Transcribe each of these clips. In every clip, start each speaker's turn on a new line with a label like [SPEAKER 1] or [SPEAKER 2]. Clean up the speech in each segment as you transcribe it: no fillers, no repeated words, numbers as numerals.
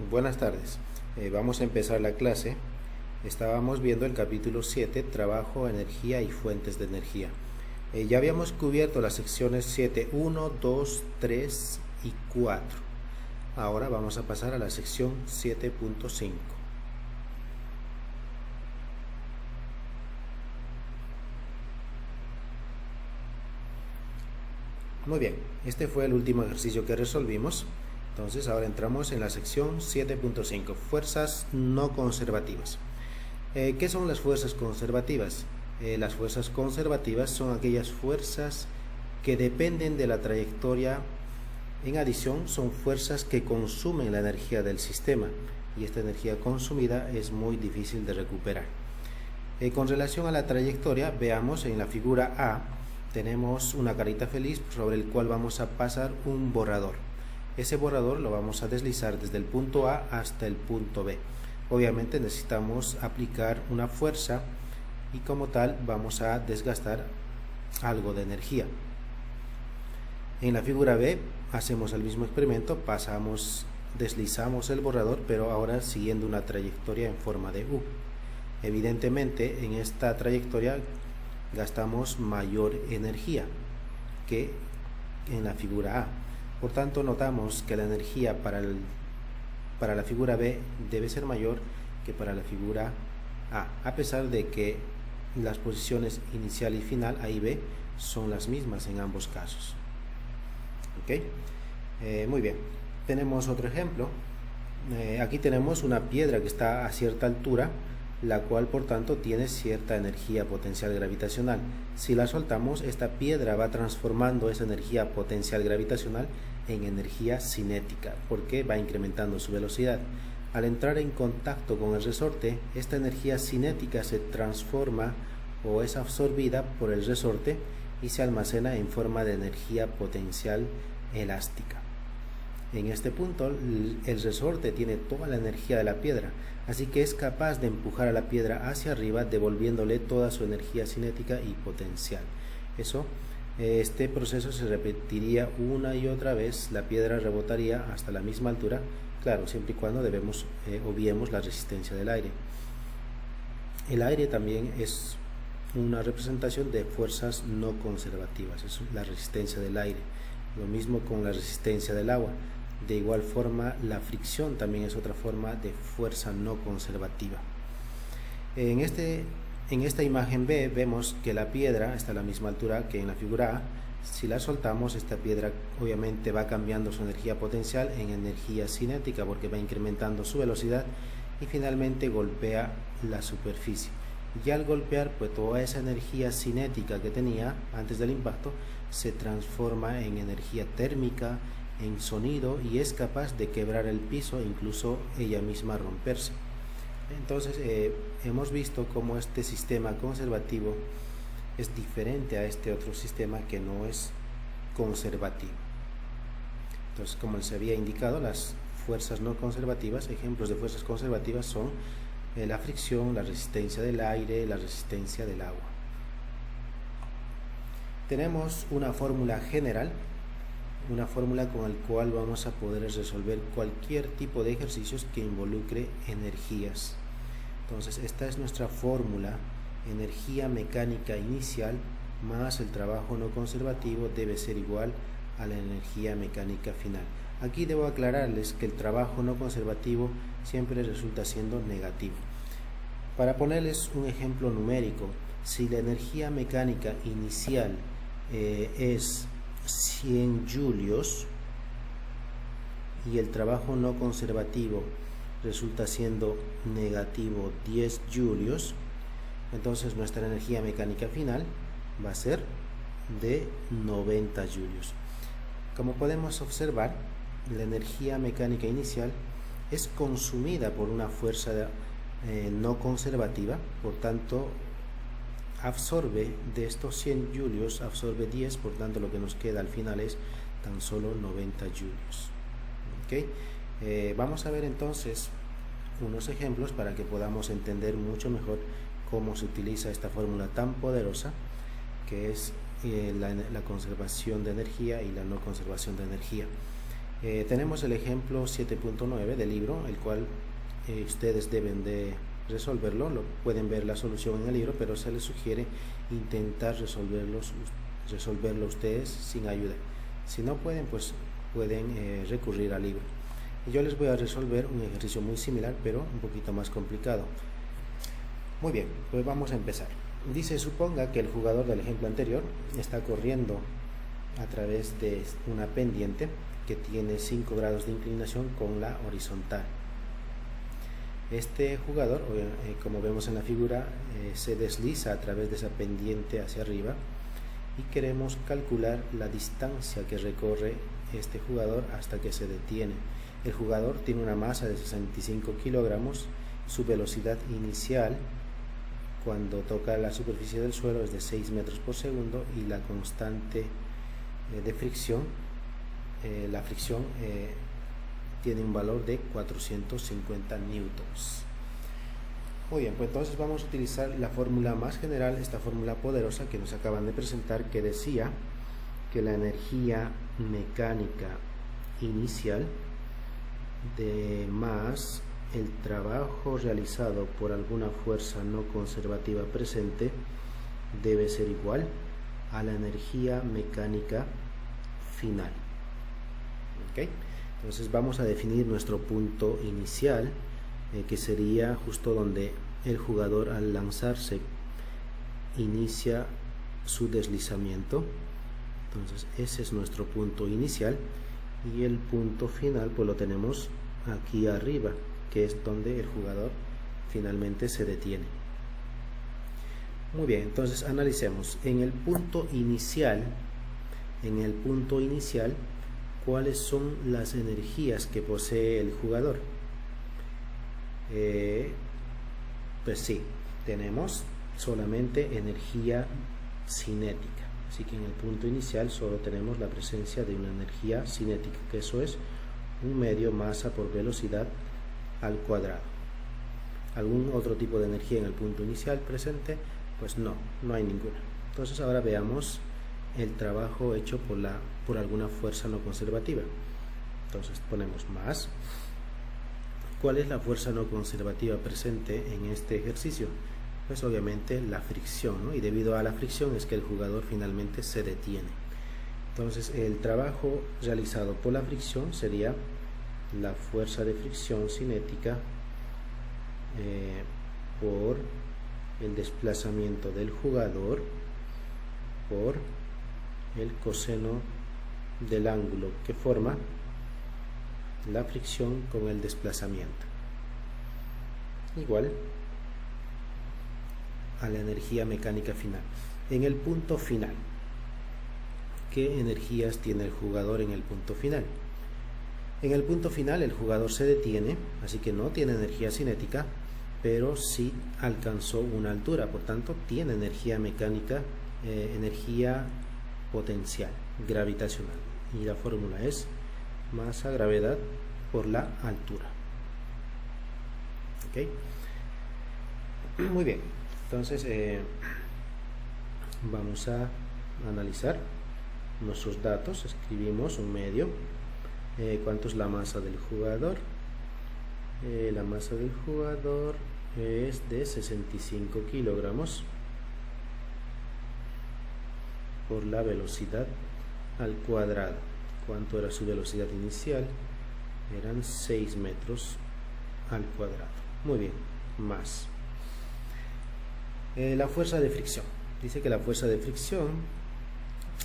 [SPEAKER 1] Buenas tardes. Vamos a empezar la clase. Estábamos viendo el capítulo 7, Trabajo, Energía y Fuentes de Energía. Ya habíamos cubierto las secciones 7, 1, 2, 3 y 4. Ahora vamos a pasar a la sección 7.5. Muy bien, este fue el último ejercicio que resolvimos. Entonces ahora entramos en la sección 7.5, fuerzas no conservativas. ¿Qué son las fuerzas conservativas? Las fuerzas conservativas son aquellas fuerzas que dependen de la trayectoria. En adición, son fuerzas que consumen la energía del sistema y esta energía consumida es muy difícil de recuperar. Con relación a la trayectoria, veamos en la figura A, tenemos una carita feliz sobre el cual vamos a pasar un borrador. Ese borrador lo vamos a deslizar desde el punto A hasta el punto B. Obviamente necesitamos aplicar una fuerza y como tal vamos a desgastar algo de energía. En la figura B hacemos el mismo experimento, deslizamos el borrador, pero ahora siguiendo una trayectoria en forma de U. Evidentemente en esta trayectoria gastamos mayor energía que en la figura A. Por tanto, notamos que la energía para la figura B debe ser mayor que para la figura A pesar de que las posiciones inicial y final, A y B, son las mismas en ambos casos. ¿Okay? Muy bien, tenemos otro ejemplo. Aquí tenemos una piedra que está a cierta altura, la cual por tanto tiene cierta energía potencial gravitacional. Si la soltamos, esta piedra va transformando esa energía potencial gravitacional en energía cinética, porque va incrementando su velocidad. Al entrar en contacto con el resorte, esta energía cinética se transforma o es absorbida por el resorte y se almacena en forma de energía potencial elástica. En este punto, el resorte tiene toda la energía de la piedra, así que es capaz de empujar a la piedra hacia arriba, devolviéndole toda su energía cinética y potencial. Este proceso se repetiría una y otra vez, la piedra rebotaría hasta la misma altura, claro, siempre y cuando obviemos la resistencia del aire. El aire también es una representación de fuerzas no conservativas, es la resistencia del aire. Lo mismo con la resistencia del agua. De igual forma, la fricción también es otra forma de fuerza no conservativa. En esta imagen B vemos que la piedra está a la misma altura que en la figura A. Si la soltamos, esta piedra obviamente va cambiando su energía potencial en energía cinética porque va incrementando su velocidad y finalmente golpea la superficie. Y al golpear, pues toda esa energía cinética que tenía antes del impacto se transforma en energía térmica, en sonido, y es capaz de quebrar el piso e incluso ella misma romperse. Entonces hemos visto cómo este sistema conservativo es diferente a este otro sistema que no es conservativo. Entonces, como les había indicado, las fuerzas no conservativas, ejemplos de fuerzas conservativas son la fricción, la resistencia del aire, la resistencia del agua. Tenemos una fórmula general, una fórmula con la cual vamos a poder resolver cualquier tipo de ejercicios que involucre energías. Entonces, esta es nuestra fórmula: energía mecánica inicial más el trabajo no conservativo debe ser igual a la energía mecánica final. Aquí debo aclararles que el trabajo no conservativo siempre resulta siendo negativo. Para ponerles un ejemplo numérico, si la energía mecánica inicial es 100 julios y el trabajo no conservativo resulta siendo negativo 10 julios, entonces nuestra energía mecánica final va a ser de 90 julios. Como podemos observar, la energía mecánica inicial es consumida por una fuerza no conservativa, por tanto absorbe de estos 100 julios, absorbe 10, por tanto lo que nos queda al final es tan solo 90 julios. Vamos a ver entonces unos ejemplos para que podamos entender mucho mejor cómo se utiliza esta fórmula tan poderosa que es la conservación de energía y la no conservación de energía. Tenemos el ejemplo 7.9 del libro, el cual ustedes deben de resolverlo. Pueden ver la solución en el libro, pero se les sugiere intentar resolverlo ustedes sin ayuda. Si no pueden, pues pueden recurrir al libro. Y yo les voy a resolver un ejercicio muy similar, pero un poquito más complicado. Muy bien, pues vamos a empezar. Dice, suponga que el jugador del ejemplo anterior está corriendo a través de una pendiente que tiene 5 grados de inclinación con la horizontal. Este jugador, como vemos en la figura, se desliza a través de esa pendiente hacia arriba y queremos calcular la distancia que recorre este jugador hasta que se detiene. El jugador tiene una masa de 65 kilogramos, su velocidad inicial cuando toca la superficie del suelo es de 6 metros por segundo y la constante de fricción, la fricción tiene un valor de 450 newtons. Muy bien, pues entonces vamos a utilizar la fórmula más general, esta fórmula poderosa que nos acaban de presentar, que decía que la energía mecánica inicial de más el trabajo realizado por alguna fuerza no conservativa presente debe ser igual a la energía mecánica final. ¿Okay? Entonces vamos a definir nuestro punto inicial, que sería justo donde el jugador al lanzarse inicia su deslizamiento. Entonces ese es nuestro punto inicial, y el punto final pues lo tenemos aquí arriba, que es donde el jugador finalmente se detiene. Muy bien, entonces analicemos. En el punto inicial, ¿cuáles son las energías que posee el jugador? Pues sí, tenemos solamente energía cinética, así que en el punto inicial solo tenemos la presencia de una energía cinética, que eso es un medio masa por velocidad al cuadrado. ¿Algún otro tipo de energía en el punto inicial presente? Pues no hay ninguna. Entonces ahora veamos el trabajo hecho por alguna fuerza no conservativa. Entonces ponemos más. ¿Cuál es la fuerza no conservativa presente en este ejercicio? Pues obviamente la fricción, ¿no? Y debido a la fricción es que el jugador finalmente se detiene. Entonces el trabajo realizado por la fricción sería la fuerza de fricción cinética por el desplazamiento del jugador por el coseno del ángulo que forma la fricción con el desplazamiento, igual a la energía mecánica final. En el punto final, ¿qué energías tiene el jugador en el punto final? En el punto final el jugador se detiene, así que no tiene energía cinética, pero sí alcanzó una altura, por tanto tiene energía mecánica, energía potencial gravitacional, y la fórmula es masa gravedad por la altura. ¿Ok? Muy bien, entonces vamos a analizar nuestros datos. Escribimos un medio. ¿Cuánto es la masa del jugador? La masa del jugador es de 65 kilogramos por la velocidad al cuadrado. ¿Cuánto era su velocidad inicial? Eran 6 metros al cuadrado. Muy bien, más la fuerza de fricción. Dice que la fuerza de fricción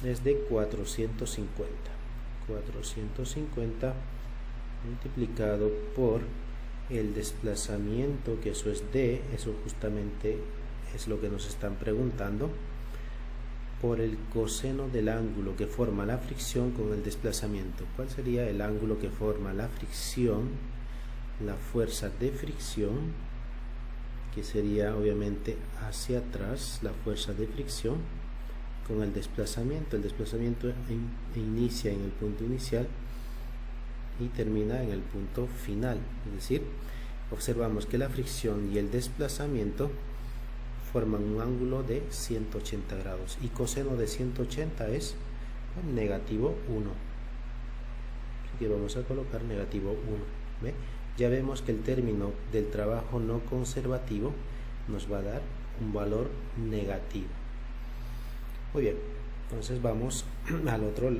[SPEAKER 1] es de 450 multiplicado por el desplazamiento, que eso es D, eso justamente es lo que nos están preguntando, por el coseno del ángulo que forma la fricción con el desplazamiento. ¿Cuál sería el ángulo que forma la fricción? La fuerza de fricción, que sería obviamente hacia atrás, la fuerza de fricción con el desplazamiento. El desplazamiento inicia en el punto inicial y termina en el punto final, es decir, observamos que la fricción y el desplazamiento forman un ángulo de 180 grados, y coseno de 180 es negativo 1. Aquí vamos a colocar negativo 1. ¿Ve? Ya vemos que el término del trabajo no conservativo nos va a dar un valor negativo. Muy bien, entonces vamos al otro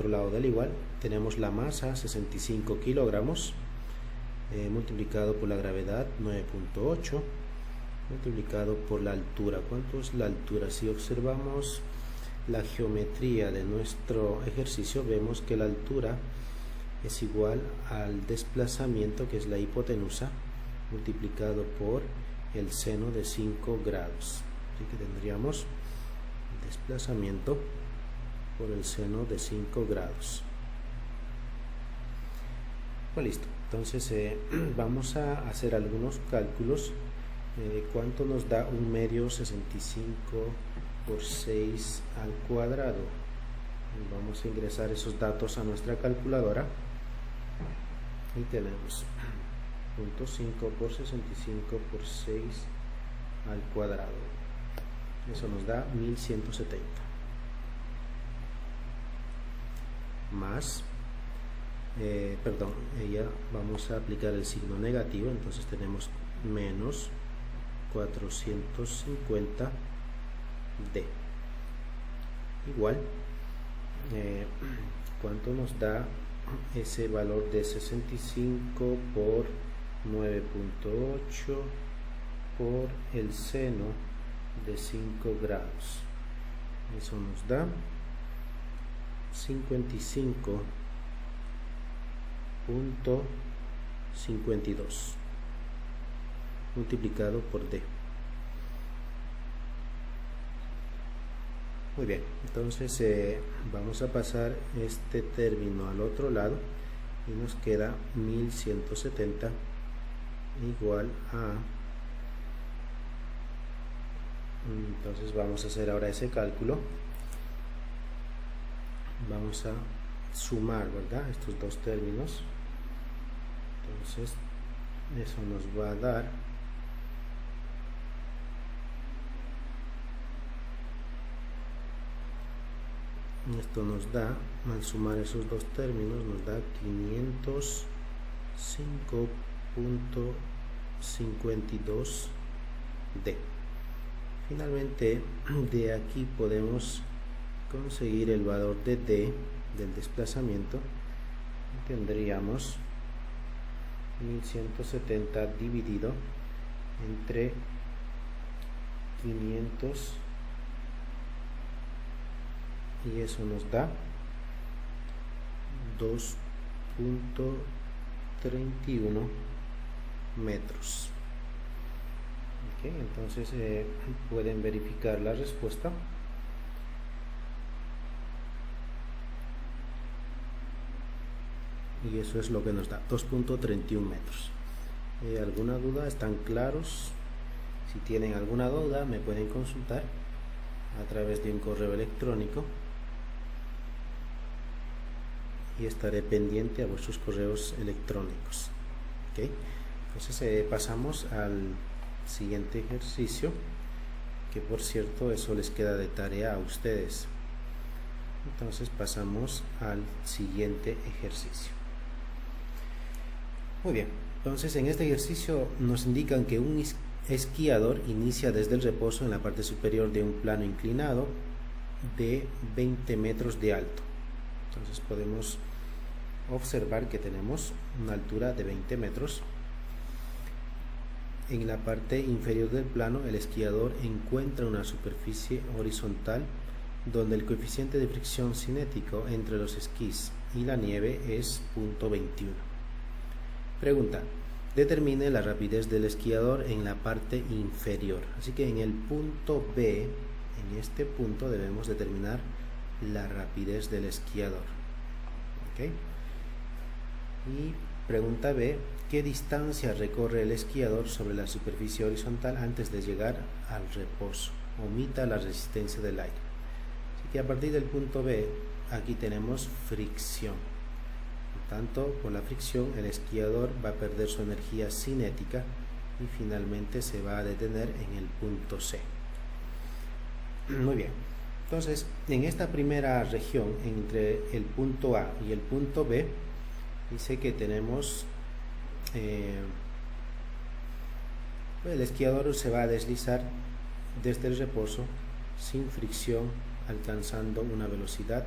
[SPEAKER 1] lado del igual. Tenemos la masa, 65 kilogramos, multiplicado por la gravedad, 9.8, multiplicado por la altura. ¿Cuánto es la altura? Si observamos la geometría de nuestro ejercicio, vemos que la altura es igual al desplazamiento, que es la hipotenusa, multiplicado por el seno de 5 grados. Así que tendríamos el desplazamiento por el seno de 5 grados. Pues listo. Entonces vamos a hacer algunos cálculos de cuánto nos da 1,65 por 6 al cuadrado. Vamos a ingresar esos datos a nuestra calculadora y tenemos 0.5 por 65 por 6 al cuadrado. Eso nos da 1170 más ya vamos a aplicar el signo negativo, entonces tenemos menos 450 d igual ¿cuánto nos da ese valor de 65 por 9.8 por el seno de 5 grados? Eso nos da 55.52 multiplicado por d. Muy bien, entonces vamos a pasar este término al otro lado y nos queda 1170 igual a, entonces vamos a hacer ahora ese cálculo. Vamos a sumar, ¿verdad?, estos dos términos. Entonces eso nos va a dar esto nos da, al sumar esos dos términos, nos da 505.52 d. Finalmente, de aquí podemos conseguir el valor de d del desplazamiento. Tendríamos 1170 dividido entre 500 y eso nos da 2.31 metros. Okay, entonces pueden verificar la respuesta. Y eso es lo que nos da 2.31 metros. ¿Alguna duda? ¿Están claros? Si tienen alguna duda me pueden consultar a través de un correo electrónico y estaré pendiente a vuestros correos electrónicos. ¿Okay? Entonces pasamos al siguiente ejercicio, que por cierto eso les queda de tarea a ustedes. Entonces pasamos al siguiente ejercicio. Muy bien, entonces en este ejercicio nos indican que un esquiador inicia desde el reposo en la parte superior de un plano inclinado de 20 metros de alto. Entonces podemos observar que tenemos una altura de 20 metros. En la parte inferior del plano el esquiador encuentra una superficie horizontal donde el coeficiente de fricción cinético entre los esquís y la nieve es 0.21. Pregunta: determine la rapidez del esquiador en la parte inferior. Así que en el punto B, en este punto debemos determinar la rapidez del esquiador. ¿Okay? Y pregunta B: ¿qué distancia recorre el esquiador sobre la superficie horizontal antes de llegar al reposo? Omita la resistencia del aire. Así que a partir del punto B, aquí tenemos fricción. Por tanto, por la fricción el esquiador va a perder su energía cinética y finalmente se va a detener en el punto C. Muy bien, entonces en esta primera región entre el punto A y el punto B dice que tenemos el esquiador se va a deslizar desde el reposo sin fricción, alcanzando una velocidad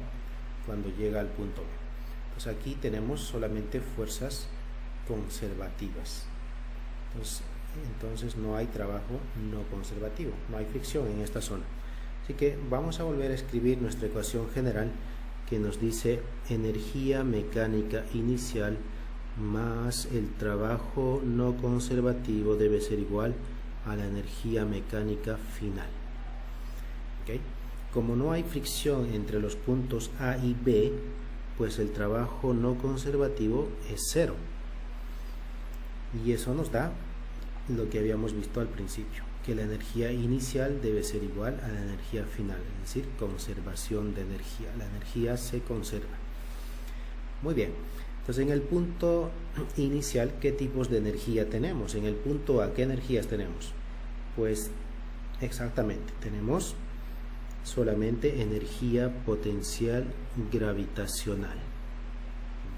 [SPEAKER 1] cuando llega al punto B. Entonces aquí tenemos solamente fuerzas conservativas. Entonces no hay trabajo no conservativo, no hay fricción en esta zona. Así que vamos a volver a escribir nuestra ecuación general, que nos dice energía mecánica inicial más el trabajo no conservativo debe ser igual a la energía mecánica final. ¿Okay? Como no hay fricción entre los puntos A y B, pues el trabajo no conservativo es 0. Y eso nos da lo que habíamos visto al principio, que la energía inicial debe ser igual a la energía final, es decir, conservación de energía. La energía se conserva. Muy bien. Entonces, en el punto inicial, ¿qué tipos de energía tenemos? En el punto A, ¿qué energías tenemos? Pues exactamente, tenemos solamente energía potencial gravitacional.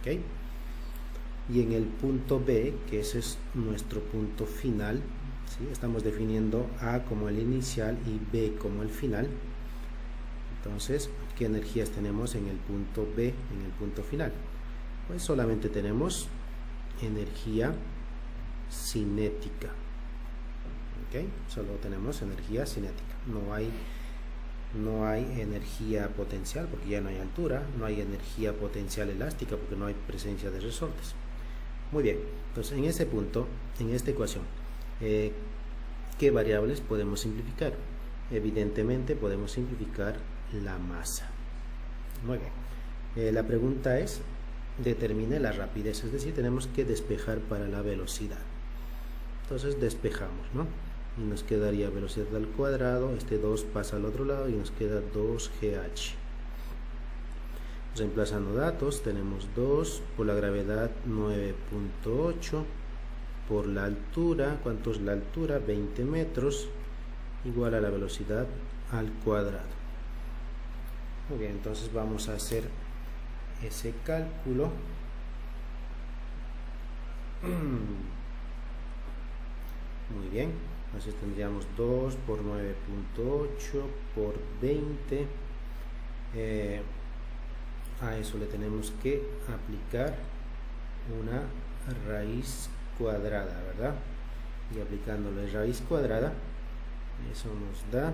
[SPEAKER 1] ¿Ok? Y en el punto B, que ese es nuestro punto final, ¿sí? Estamos definiendo A como el inicial y B como el final. Entonces, ¿qué energías tenemos en el punto B, en el punto final? Pues solamente tenemos energía cinética. ¿Ok? Solo tenemos energía cinética. No hay energía potencial porque ya no hay altura, no hay energía potencial elástica porque no hay presencia de resortes. Muy bien, entonces en ese punto, en esta ecuación, ¿qué variables podemos simplificar? Evidentemente podemos simplificar la masa. Muy bien, la pregunta es, determine la rapidez, es decir, tenemos que despejar para la velocidad. Entonces despejamos, ¿no? Y nos quedaría velocidad al cuadrado, este 2 pasa al otro lado y nos queda 2GH. Reemplazando datos, tenemos 2 por la gravedad 9.8, por la altura, ¿cuánto es la altura? 20 metros, igual a la velocidad al cuadrado. Muy bien, entonces vamos a hacer ese cálculo. Muy bien, entonces tendríamos 2 por 9.8 por 20. A eso le tenemos que aplicar una raíz cuadrada, ¿verdad? Y aplicándole raíz cuadrada, eso nos da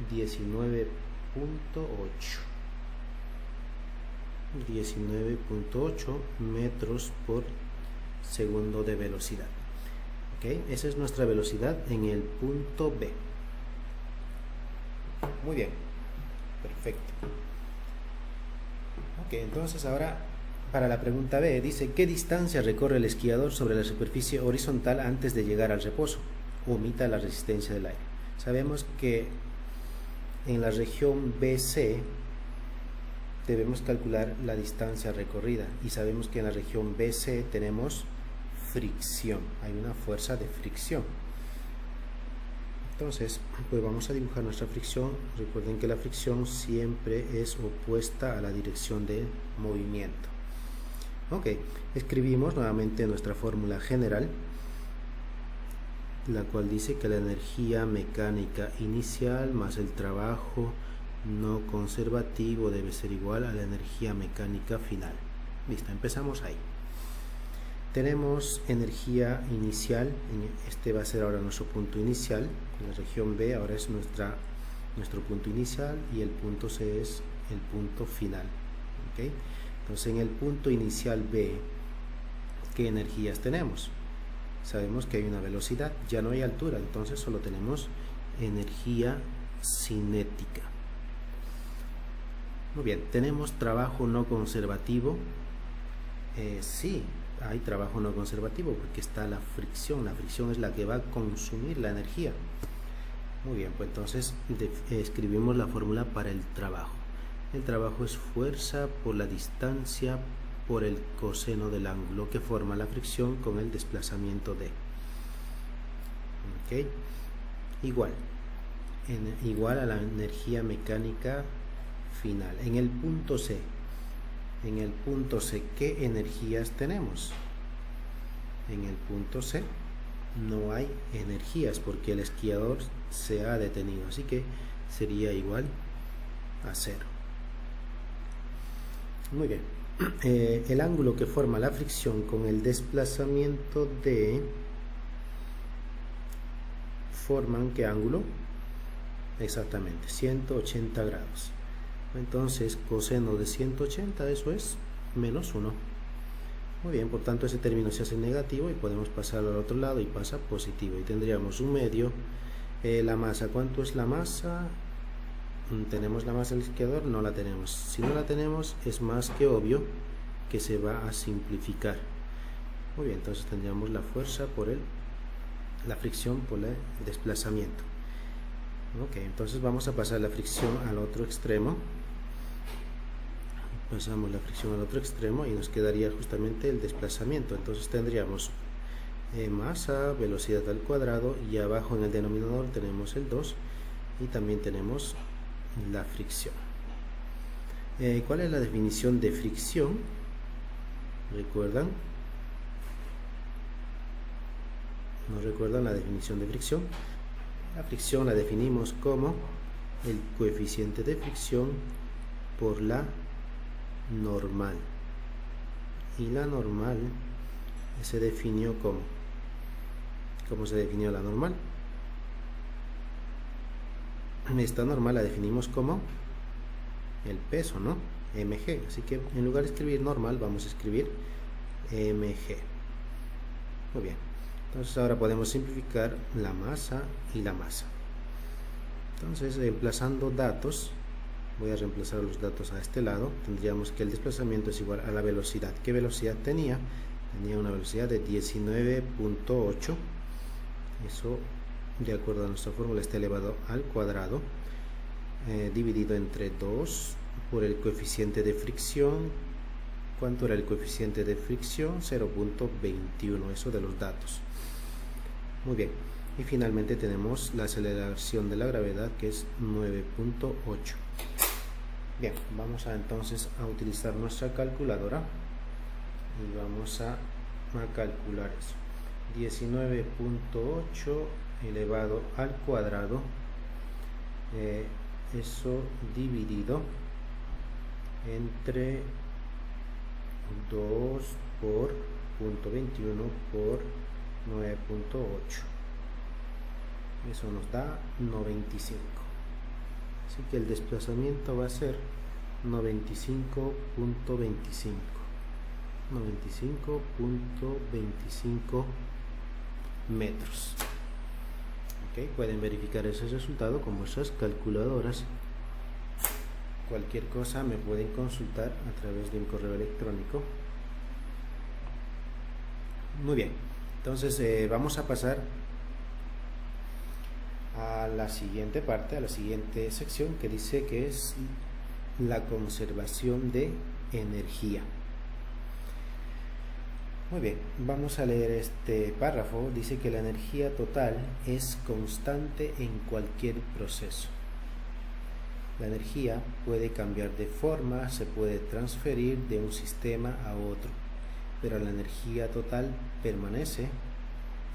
[SPEAKER 1] 19.8 metros por segundo de velocidad. ¿Ok? Esa es nuestra velocidad en el punto B. Muy bien, perfecto. Ok, entonces ahora para la pregunta B dice: ¿qué distancia recorre el esquiador sobre la superficie horizontal antes de llegar al reposo? Omita la resistencia del aire. Sabemos que en la región BC debemos calcular la distancia recorrida y sabemos que en la región BC tenemos fricción, hay una fuerza de fricción. Entonces, pues vamos a dibujar nuestra fricción. Recuerden que la fricción siempre es opuesta a la dirección de movimiento. Ok, escribimos nuevamente nuestra fórmula general, la cual dice que la energía mecánica inicial más el trabajo no conservativo debe ser igual a la energía mecánica final. Listo, empezamos ahí. Tenemos energía inicial, este va a ser ahora nuestro punto inicial, la región B ahora es nuestro punto inicial y el punto C es el punto final. ¿Okay? Entonces en el punto inicial B, ¿qué energías tenemos? Sabemos que hay una velocidad, ya no hay altura, entonces solo tenemos energía cinética. Muy bien, ¿tenemos trabajo no conservativo? Sí, hay trabajo no conservativo porque está la fricción es la que va a consumir la energía. Muy bien, pues entonces escribimos la fórmula para el trabajo. El trabajo es fuerza por la distancia por el coseno del ángulo que forma la fricción con el desplazamiento D. ¿Okay? Igual a la energía mecánica final. En el punto C, En el punto C, ¿qué energías tenemos? En el punto C no hay energías porque el esquiador se ha detenido, así que sería igual a 0. Muy bien. El ángulo que forma la fricción con el desplazamiento D forman ¿qué ángulo? Exactamente, 180 grados. Entonces, coseno de 180, eso es menos 1. Muy bien, por tanto ese término se hace negativo y podemos pasarlo al otro lado y pasa positivo. Y tendríamos un medio. La masa, ¿cuánto es la masa? ¿Tenemos la masa del esquiador? No la tenemos. Si no la tenemos, es más que obvio que se va a simplificar. Muy bien, entonces tendríamos la fuerza por la fricción por el desplazamiento. Ok, entonces vamos a pasar la fricción al otro extremo. Pasamos la fricción al otro extremo y nos quedaría justamente el desplazamiento. Entonces tendríamos masa, velocidad al cuadrado, y abajo en el denominador tenemos el 2 y también tenemos la fricción. ¿Cuál es la definición de fricción? ¿Recuerdan? ¿No recuerdan la definición de fricción? La fricción la definimos como el coeficiente de fricción por la normal, y la normal se definió como ¿cómo se definió la normal? Esta normal la definimos como el peso, ¿no? mg, así que en lugar de escribir normal vamos a escribir mg. Muy bien, entonces ahora podemos simplificar la masa y la masa. Entonces, reemplazando datos, voy a reemplazar los datos a este lado. Tendríamos que el desplazamiento es igual a la velocidad. ¿Qué velocidad tenía? Tenía una velocidad de 19.8. Eso, de acuerdo a nuestra fórmula, está elevado al cuadrado, dividido entre 2 por el coeficiente de fricción. ¿Cuánto era el coeficiente de fricción? 0.21, eso de los datos. Muy bien. Y finalmente tenemos la aceleración de la gravedad, que es 9.8. Bien, vamos entonces a utilizar nuestra calculadora y vamos a calcular eso. 19.8 elevado al cuadrado, eso dividido entre 2 por 0.21 por 9.8. Eso nos da 95. Así que el desplazamiento va a ser 95.25 metros. Okay, pueden verificar ese resultado con vuestras calculadoras. Cualquier cosa me pueden consultar a través de un correo electrónico. Muy bien, entonces vamos a pasar a la siguiente parte, a la siguiente sección, que dice que es la conservación de energía. Muy bien, vamos a leer este párrafo. Dice que la energía total es constante en cualquier proceso. La energía puede cambiar de forma, se puede transferir de un sistema a otro, pero la energía total permanece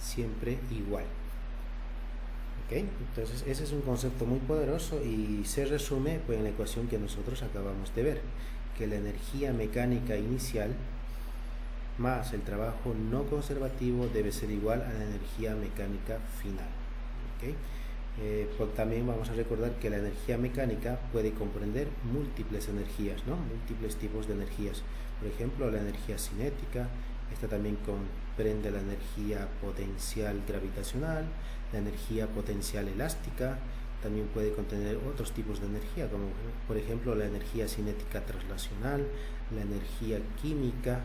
[SPEAKER 1] siempre igual. ¿Okay? Entonces ese es un concepto muy poderoso y se resume pues en la ecuación que nosotros acabamos de ver, que la energía mecánica inicial más el trabajo no conservativo debe ser igual a la energía mecánica final. ¿Okay? También vamos a recordar que la energía mecánica puede comprender múltiples energías, ¿no? Múltiples tipos de energías. Por ejemplo, la energía cinética, esta también comprende la energía potencial gravitacional, la energía potencial elástica, también puede contener otros tipos de energía, como por ejemplo la energía cinética translacional, la energía química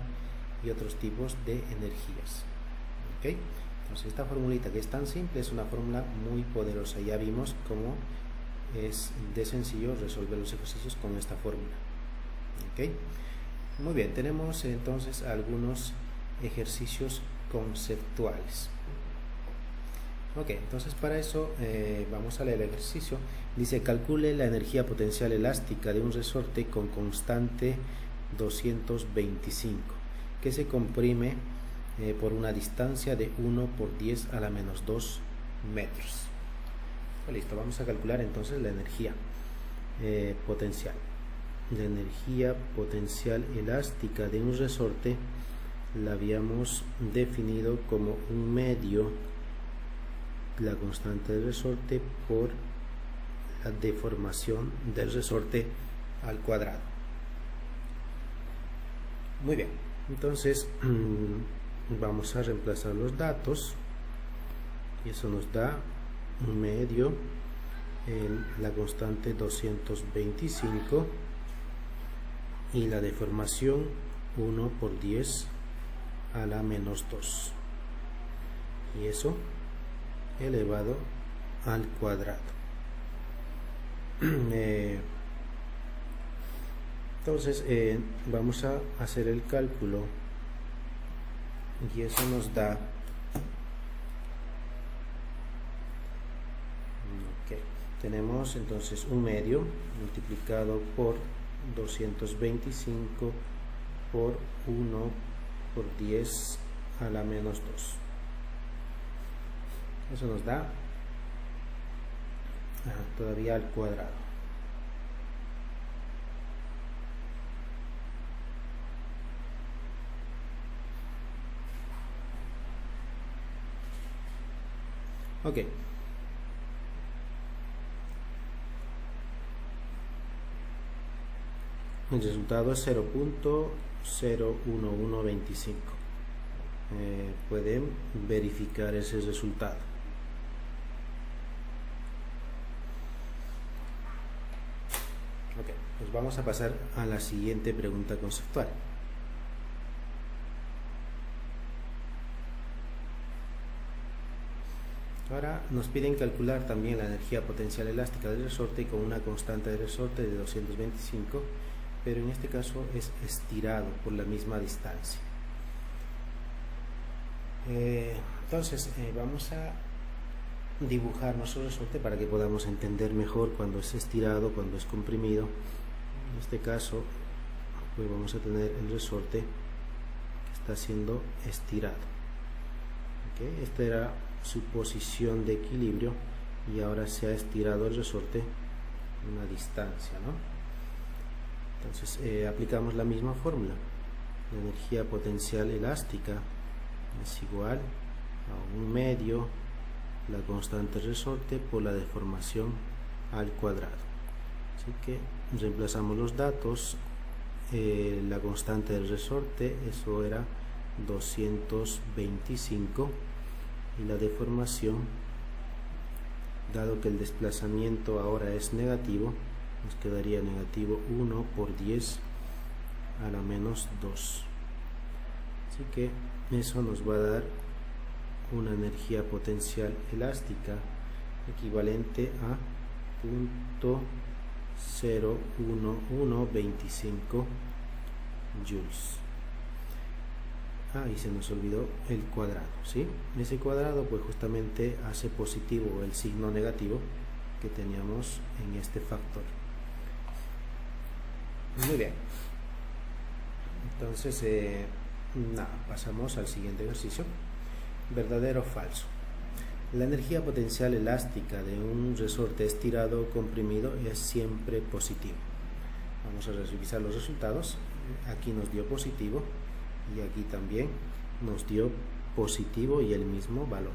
[SPEAKER 1] y otros tipos de energías. ¿Okay? Entonces esta formulita, que es tan simple, es una fórmula muy poderosa. Ya vimos cómo es de sencillo resolver los ejercicios con esta fórmula. ¿Okay? Muy bien, tenemos entonces algunos ejercicios conceptuales. Ok, entonces para eso vamos a leer el ejercicio. Dice: calcule la energía potencial elástica de un resorte con constante 225, que se comprime por una distancia de 1 por 10 a la menos 2 metros. Listo, vamos a calcular entonces la energía potencial. La energía potencial elástica de un resorte la habíamos definido como un medio, la constante del resorte, por la deformación del resorte al cuadrado. Muy bien, entonces vamos a reemplazar los datos y eso nos da un medio en la constante 225 y la deformación 1 por 10 a la menos 2, y eso elevado al cuadrado. Entonces vamos a hacer el cálculo y eso nos da tenemos entonces un medio multiplicado por 225 por 1 por 10 a la menos 2. Eso nos da todavía al cuadrado. Ok. El resultado es 0.01125. Pueden verificar ese resultado. Ok, pues vamos a pasar a la siguiente pregunta conceptual. Ahora nos piden calcular también la energía potencial elástica del resorte con una constante de resorte de 225, pero en este caso es estirado por la misma distancia. Entonces vamos a dibujar nuestro resorte para que podamos entender mejor cuando es estirado, cuando es comprimido. En este caso pues vamos a tener el resorte que está siendo estirado. ¿Okay? Esta era su posición de equilibrio y ahora se ha estirado el resorte una distancia, ¿no? Entonces aplicamos la misma fórmula. La energía potencial elástica es igual a un medio la constante resorte por la deformación al cuadrado. Así que reemplazamos los datos. La constante del resorte, eso era 225, y la deformación, dado que el desplazamiento ahora es negativo, nos quedaría negativo 1 por 10 a la menos 2. Así que eso nos va a dar una energía potencial elástica equivalente a 0.01125 joules. Y se nos olvidó el cuadrado, ¿sí? Ese cuadrado pues justamente hace positivo el signo negativo que teníamos en este factor. Muy bien. Entonces pasamos al siguiente ejercicio. ¿Verdadero o falso? La energía potencial elástica de un resorte estirado o comprimido es siempre positiva. Vamos a revisar los resultados. Aquí nos dio positivo y aquí también nos dio positivo y el mismo valor,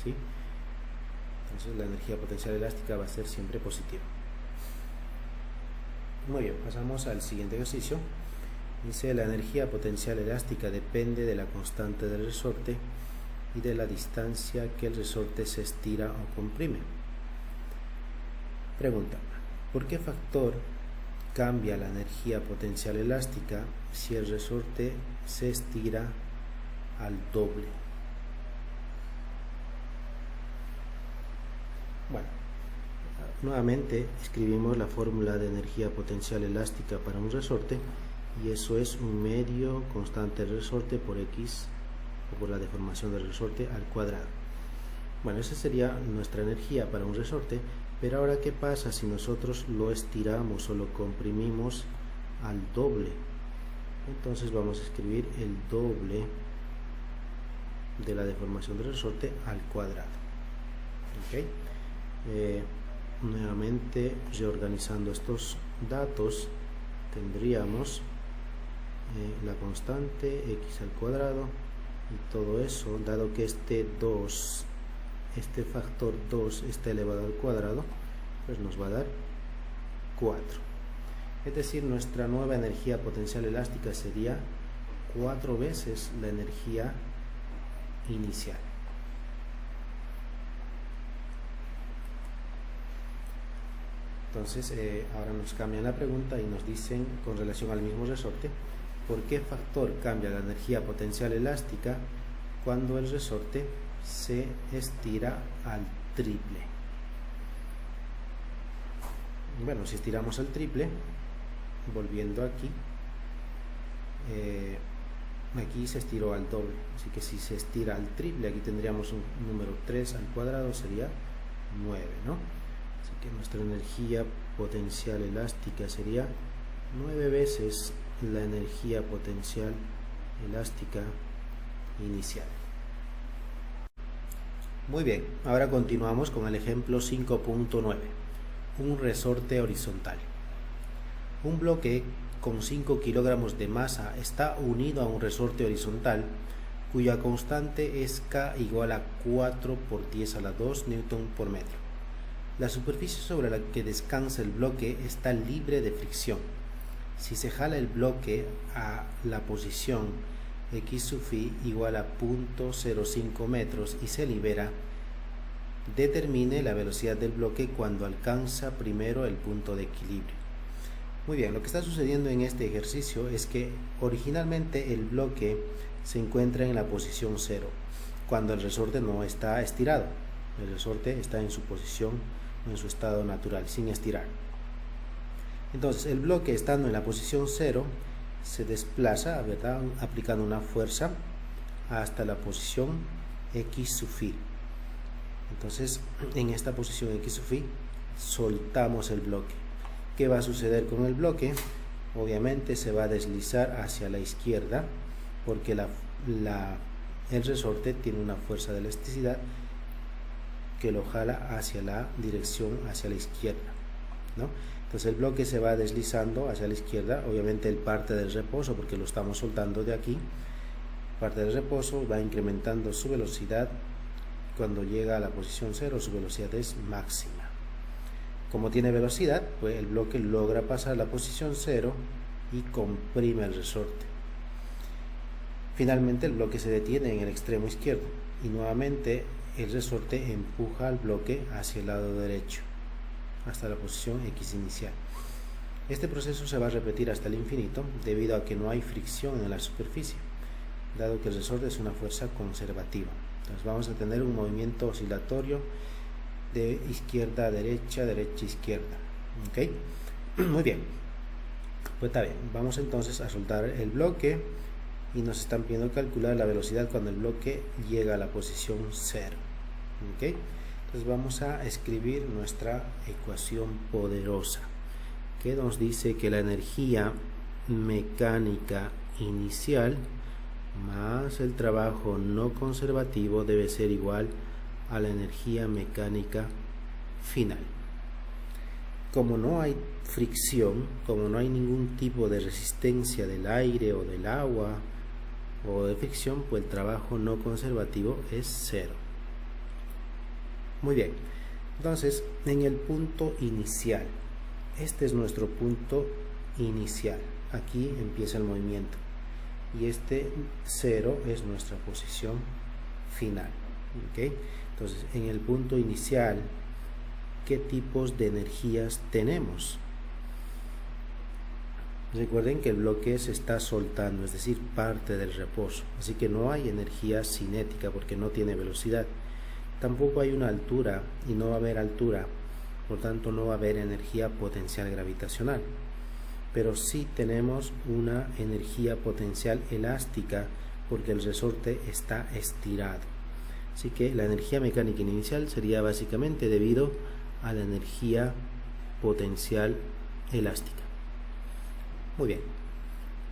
[SPEAKER 1] ¿sí? Entonces la energía potencial elástica va a ser siempre positiva. Muy bien, pasamos al siguiente ejercicio. Dice: la energía potencial elástica depende de la constante del resorte y de la distancia que el resorte se estira o comprime. Pregunta: ¿por qué factor cambia la energía potencial elástica si el resorte se estira al doble? Bueno, nuevamente escribimos la fórmula de energía potencial elástica para un resorte, y eso es un medio constante del resorte por x, o por la deformación del resorte, al cuadrado. Bueno, esa sería nuestra energía para un resorte, pero ahora ¿qué pasa si nosotros lo estiramos o lo comprimimos al doble. Entonces vamos a escribir el doble de la deformación del resorte al cuadrado. ¿Okay? Nuevamente reorganizando estos datos, tendríamos la constante x al cuadrado y todo eso, dado que este factor 2 está elevado al cuadrado, pues nos va a dar 4. Es decir, nuestra nueva energía potencial elástica sería 4 veces la energía inicial. Entonces, ahora nos cambian la pregunta y nos dicen, con relación al mismo resorte, ¿por qué factor cambia la energía potencial elástica cuando el resorte se estira al triple? Bueno, si estiramos al triple, volviendo aquí, aquí se estiró al doble, así que si se estira al triple, aquí tendríamos un número 3 al cuadrado, sería 9, ¿no? Así que nuestra energía potencial elástica sería 9 veces la energía potencial elástica inicial. Muy bien, ahora continuamos con el ejemplo 5.9, un resorte horizontal. Un bloque con 5 kilogramos de masa está unido a un resorte horizontal cuya constante es K igual a 4 por 10 a la 2 newton por metro. La superficie sobre la que descansa el bloque está libre de fricción. Si se jala el bloque a la posición x sub phi igual a 0.05 metros y se libera, determine la velocidad del bloque cuando alcanza primero el punto de equilibrio. Muy bien, lo que está sucediendo en este ejercicio es que originalmente el bloque se encuentra en la posición 0 cuando el resorte no está estirado. El resorte está en su posición, en su estado natural, sin estirar. Entonces el bloque, estando en la posición 0, se desplaza, ¿verdad?, aplicando una fuerza hasta la posición x sub phi. Entonces en esta posición x sub phi soltamos el bloque. ¿Qué va a suceder con el bloque? Obviamente se va a deslizar hacia la izquierda porque el resorte tiene una fuerza de elasticidad que lo jala hacia la dirección, hacia la izquierda, ¿no? Entonces el bloque se va deslizando hacia la izquierda, obviamente el parte del reposo, porque lo estamos soltando de aquí, parte del reposo va incrementando su velocidad. Cuando llega a la posición 0, su velocidad es máxima. Como tiene velocidad, pues el bloque logra pasar la posición 0 y comprime el resorte. Finalmente el bloque se detiene en el extremo izquierdo y nuevamente el resorte empuja al bloque hacia el lado derecho hasta la posición x inicial. Este proceso se va a repetir hasta el infinito debido a que no hay fricción en la superficie, dado que el resorte es una fuerza conservativa. Entonces vamos a tener un movimiento oscilatorio de izquierda a derecha, derecha a izquierda. ¿Ok? Muy bien. Pues está bien. Vamos entonces a soltar el bloque y nos están pidiendo calcular la velocidad cuando el bloque llega a la posición 0. ¿Ok? Entonces vamos a escribir nuestra ecuación poderosa que nos dice que la energía mecánica inicial más el trabajo no conservativo debe ser igual a la energía mecánica final. Como no hay fricción, como no hay ningún tipo de resistencia del aire o del agua o de fricción, pues el trabajo no conservativo es 0. Muy bien, entonces en el punto inicial, este es nuestro punto inicial, aquí empieza el movimiento y este 0 es nuestra posición final. ¿Okay? Entonces en el punto inicial, ¿qué tipos de energías tenemos? Recuerden que el bloque se está soltando, es decir, parte del reposo, así que no hay energía cinética porque no tiene velocidad. Tampoco hay una altura y no va a haber altura, por tanto no va a haber energía potencial gravitacional. Pero sí tenemos una energía potencial elástica porque el resorte está estirado. Así que la energía mecánica inicial sería básicamente debido a la energía potencial elástica. Muy bien,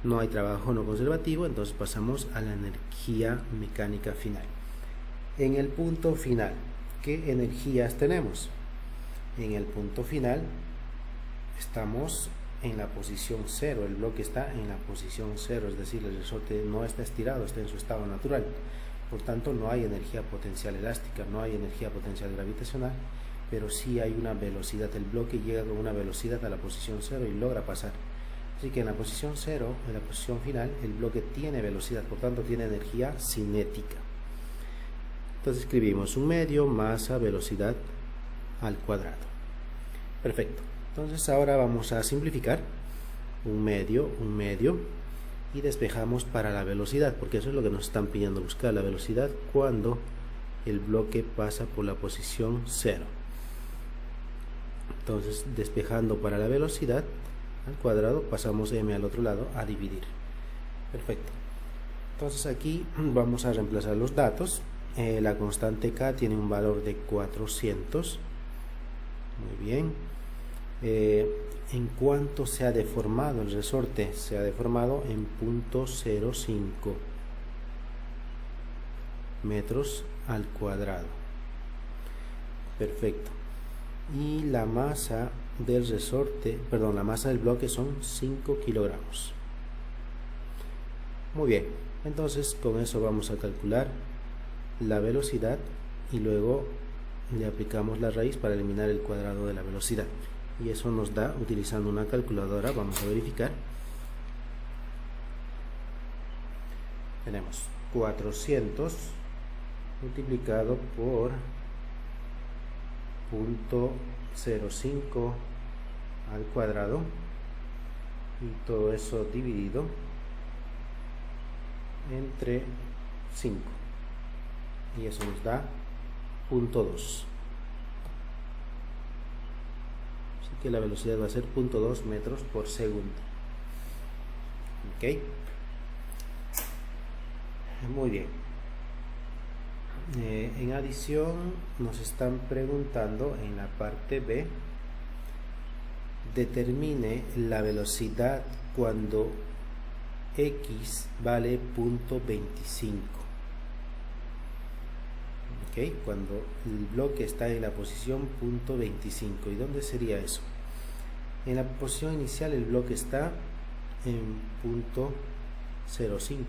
[SPEAKER 1] no hay trabajo no conservativo, entonces pasamos a la energía mecánica final. En el punto final, ¿qué energías tenemos? En el punto final estamos en la posición 0, el bloque está en la posición 0, es decir, el resorte no está estirado, está en su estado natural. Por tanto, no hay energía potencial elástica, no hay energía potencial gravitacional, pero sí hay una velocidad. El bloque llega con una velocidad a la posición 0 y logra pasar. Así que en la posición 0, en la posición final, el bloque tiene velocidad, por tanto tiene energía cinética. Entonces escribimos un medio, masa, velocidad al cuadrado. Perfecto. Entonces ahora vamos a simplificar. Un medio, y despejamos para la velocidad, porque eso es lo que nos están pidiendo, buscar la velocidad cuando el bloque pasa por la posición 0. Entonces, despejando para la velocidad al cuadrado, pasamos m al otro lado a dividir. Perfecto. Entonces aquí vamos a reemplazar los datos. La constante k tiene un valor de 400. Muy bien. ¿En cuánto se ha deformado el resorte? Se ha deformado en 0.05 metros al cuadrado. Perfecto. Y la masa del resorte, perdón, la masa del bloque son 5 kilogramos. Muy bien, entonces con eso vamos a calcular la velocidad y luego le aplicamos la raíz para eliminar el cuadrado de la velocidad. Y eso nos da, utilizando una calculadora, vamos a verificar. Tenemos 400 multiplicado por 0.05 al cuadrado y todo eso dividido entre 5 y eso nos da 0.2. que la velocidad va a ser 0.2 metros por segundo. Ok, muy bien. En adición nos están preguntando en la parte B, determine la velocidad cuando x vale 0.25. Okay, cuando el bloque está en la posición 0.25. ¿Y dónde sería eso? En la posición inicial el bloque está en 0.05.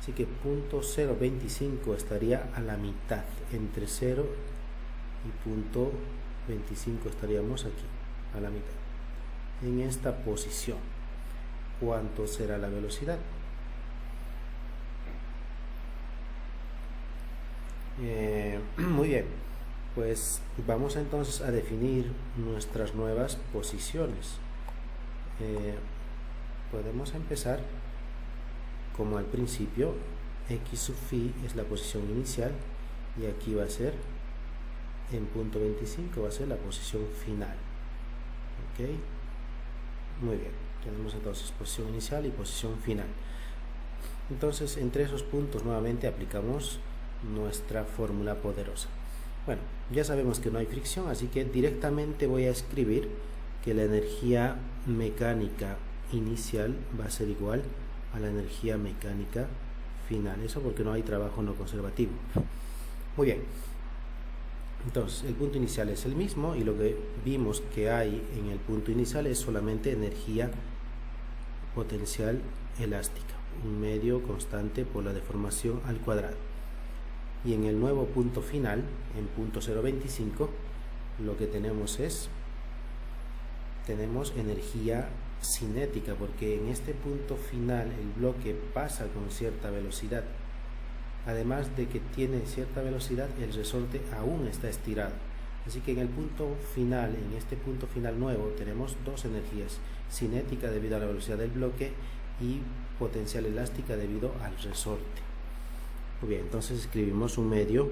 [SPEAKER 1] Así que 0.025 estaría a la mitad. Entre 0 y 0.25 estaríamos aquí, a la mitad. En esta posición, ¿cuánto será la velocidad? Muy bien, pues vamos entonces a definir nuestras nuevas posiciones. Podemos empezar como al principio. X sub phi es la posición inicial y aquí va a ser en 0.25, va a ser la posición final. Ok, muy bien, tenemos entonces posición inicial y posición final. Entonces entre esos puntos nuevamente aplicamos nuestra fórmula poderosa. Bueno, ya sabemos que no hay fricción, así que directamente voy a escribir que la energía mecánica inicial va a ser igual a la energía mecánica final. Eso porque no hay trabajo no conservativo. Muy bien, entonces el punto inicial es el mismo y lo que vimos que hay en el punto inicial es solamente energía potencial elástica, un medio constante por la deformación al cuadrado. Y en el nuevo punto final, en 0.025, lo que tenemos tenemos energía cinética, porque en este punto final el bloque pasa con cierta velocidad. Además de que tiene cierta velocidad, el resorte aún está estirado. Así que en el punto final, en este punto final nuevo, tenemos dos energías: cinética debido a la velocidad del bloque y potencial elástica debido al resorte. Muy bien, entonces escribimos un medio,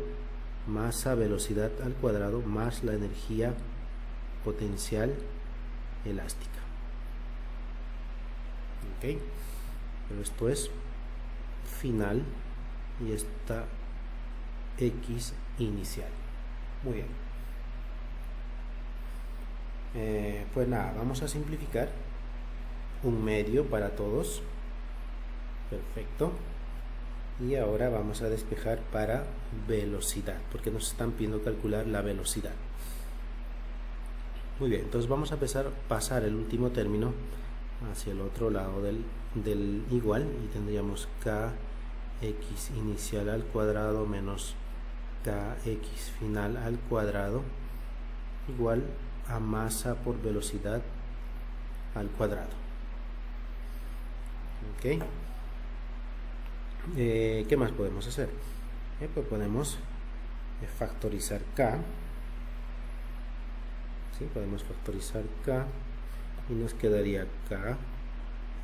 [SPEAKER 1] masa, velocidad al cuadrado, más la energía potencial elástica. Ok, pero esto es final y esta x inicial. Muy bien. Pues nada, vamos a simplificar. un medio para todos. Perfecto. Y ahora vamos a despejar para velocidad, porque nos están pidiendo calcular la velocidad. Muy bien, entonces vamos a empezar a pasar el último término hacia el otro lado del igual, y tendríamos kx inicial al cuadrado menos kx final al cuadrado igual a masa por velocidad al cuadrado. Ok. ¿Qué más podemos hacer? Pues podemos factorizar k. ¿Sí? Podemos factorizar k y nos quedaría k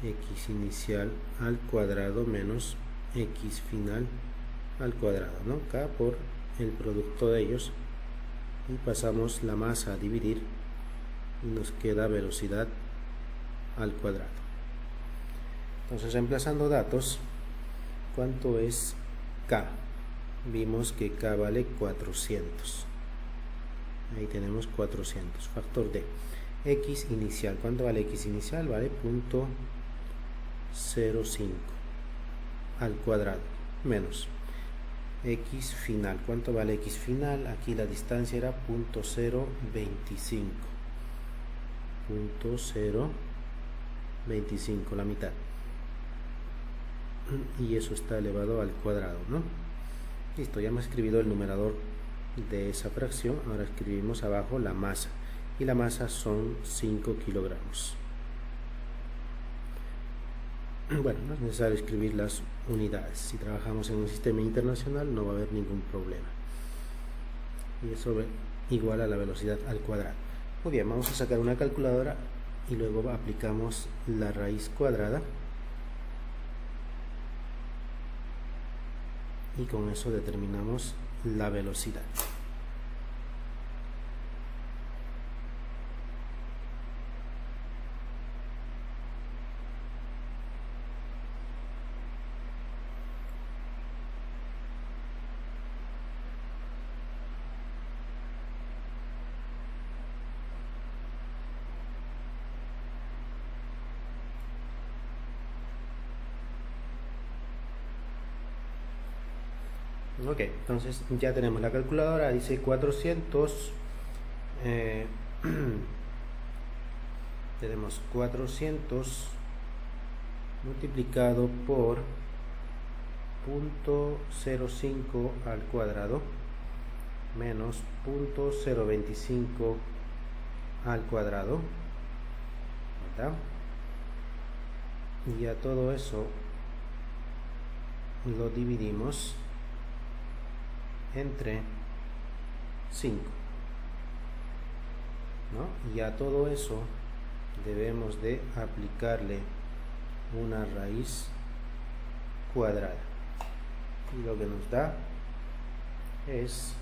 [SPEAKER 1] x inicial al cuadrado menos x final al cuadrado, ¿no? K por el producto de ellos, y pasamos la masa a dividir y nos queda velocidad al cuadrado. Entonces, reemplazando datos, ¿cuánto es k? Vimos que k vale 400. Ahí tenemos 400. Factor de x inicial. ¿Cuánto vale x inicial? Vale 0.05 al cuadrado menos x final. ¿Cuánto vale x final? Aquí la distancia era 0.025. 0.025, la mitad. Y eso está elevado al cuadrado, ¿no? Listo, ya hemos escrito el numerador de esa fracción. Ahora escribimos abajo la masa, y la masa son 5 kilogramos. Bueno, no es necesario escribir las unidades. Si trabajamos en un sistema internacional no va a haber ningún problema, y eso igual a la velocidad al cuadrado. Muy bien, vamos a sacar una calculadora y luego aplicamos la raíz cuadrada, y con eso determinamos la velocidad. Ok, entonces ya tenemos la calculadora. Dice 400. Tenemos 400 multiplicado por 0.05 al cuadrado menos 0.025 al cuadrado, ¿verdad? Y a todo eso lo dividimos entre 5, ¿no? Y a todo eso debemos de aplicarle una raíz cuadrada, y lo que nos da es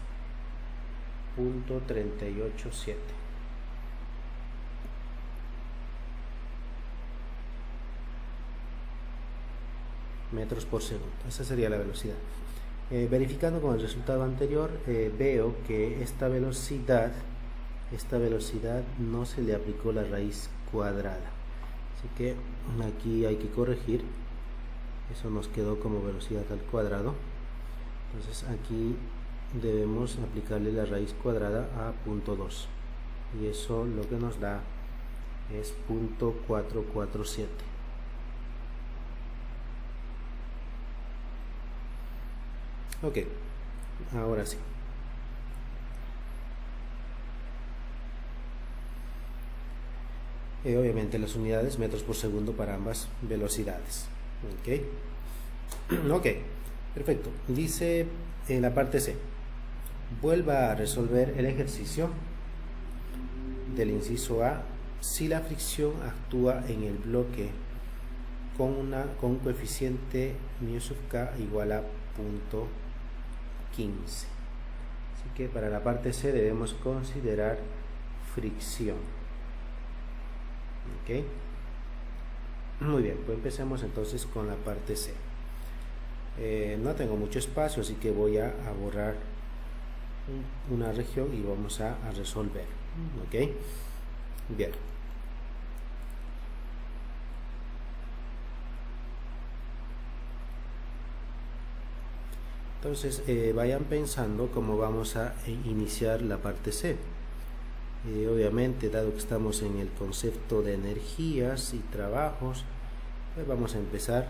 [SPEAKER 1] 0.387 metros por segundo. Esa sería la velocidad. Verificando con el resultado anterior, veo que esta velocidad no se le aplicó la raíz cuadrada, así que aquí hay que corregir. Eso nos quedó como velocidad al cuadrado. Entonces aquí debemos aplicarle la raíz cuadrada a 0.2, y eso lo que nos da es 0.447. Ok, ahora sí. Obviamente las unidades metros por segundo para ambas velocidades. Ok, perfecto. Dice en la parte C: vuelva a resolver el ejercicio del inciso A si la fricción actúa en el bloque con un coeficiente μ sub k igual a 0.15. Así que para la parte C debemos considerar fricción. Ok, muy bien, pues empecemos entonces con la parte C. No tengo mucho espacio, así que voy a borrar una región y vamos a resolver. Ok, bien. Entonces vayan pensando cómo vamos a iniciar la parte C. Obviamente, dado que estamos en el concepto de energías y trabajos, pues vamos a empezar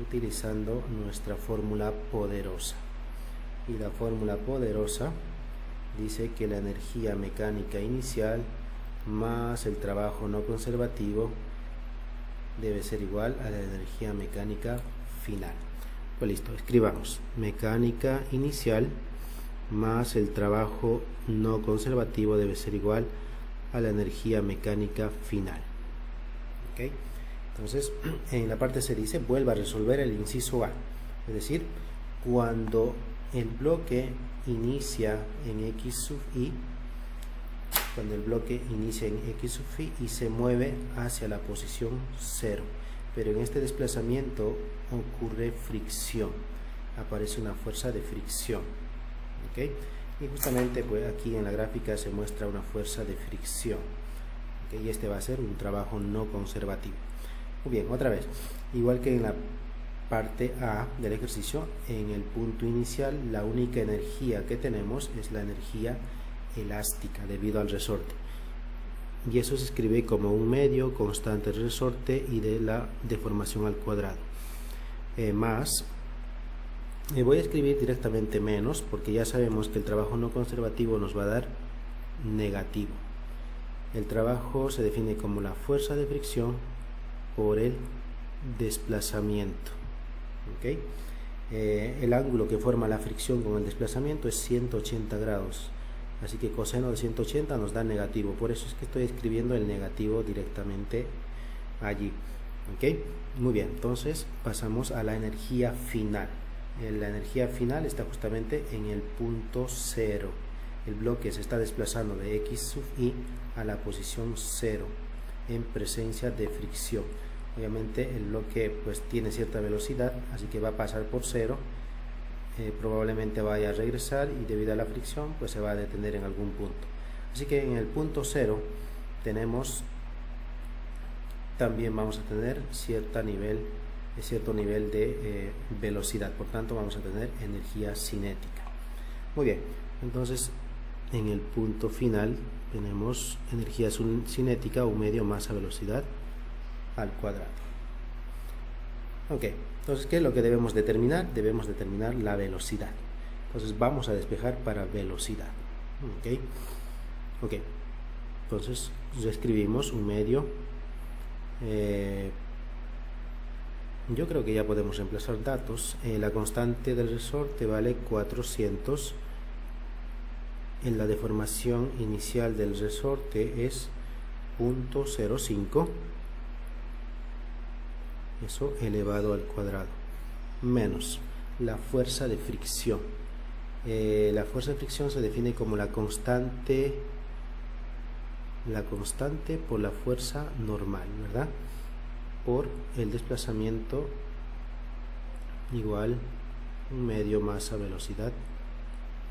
[SPEAKER 1] utilizando nuestra fórmula poderosa. Y la fórmula poderosa dice que la energía mecánica inicial más el trabajo no conservativo debe ser igual a la energía mecánica final. Pues listo, escribamos mecánica inicial más el trabajo no conservativo debe ser igual a la energía mecánica final. ¿Ok? Entonces, en la parte C dice, vuelva a resolver el inciso A. Es decir, cuando el bloque inicia en X sub I, cuando el bloque inicia en X sub I y se mueve hacia la posición 0. Pero en este desplazamiento ocurre fricción. Aparece una fuerza de fricción. ¿Ok? Y justamente pues aquí en la gráfica se muestra una fuerza de fricción. ¿Ok? Y este va a ser un trabajo no conservativo. Muy bien, otra vez. Igual que en la parte A del ejercicio, en el punto inicial la única energía que tenemos es la energía elástica debido al resorte. Y eso se escribe como un medio constante del resorte y de la deformación al cuadrado. Más, voy a escribir directamente menos, porque ya sabemos que el trabajo no conservativo nos va a dar negativo. El trabajo se define como la fuerza de fricción por el desplazamiento. ¿Okay? El ángulo que forma la fricción con el desplazamiento es 180 grados. Así que coseno de 180 nos da negativo. Por eso es que estoy escribiendo el negativo directamente allí. ¿Ok? Muy bien. Entonces pasamos a la energía final. La energía final está justamente en el punto 0. El bloque se está desplazando de X sub I a la posición 0 en presencia de fricción. Obviamente el bloque pues tiene cierta velocidad, así que va a pasar por 0. Probablemente vaya a regresar y debido a la fricción pues se va a detener en algún punto. Así que en el punto 0 tenemos, también vamos a tener cierto nivel de velocidad, por tanto vamos a tener energía cinética. Muy bien, entonces en el punto final tenemos energía cinética, un medio masa velocidad al cuadrado. Ok, entonces ¿qué es lo que debemos determinar? Debemos determinar la velocidad. Entonces vamos a despejar para velocidad. Ok, entonces escribimos un medio. Yo creo que ya podemos reemplazar datos. La constante del resorte vale 400. En la deformación inicial del resorte es 0.05. Eso elevado al cuadrado, menos la fuerza de fricción. La fuerza de fricción se define como la constante por la fuerza normal, ¿verdad? Por el desplazamiento igual un medio masa velocidad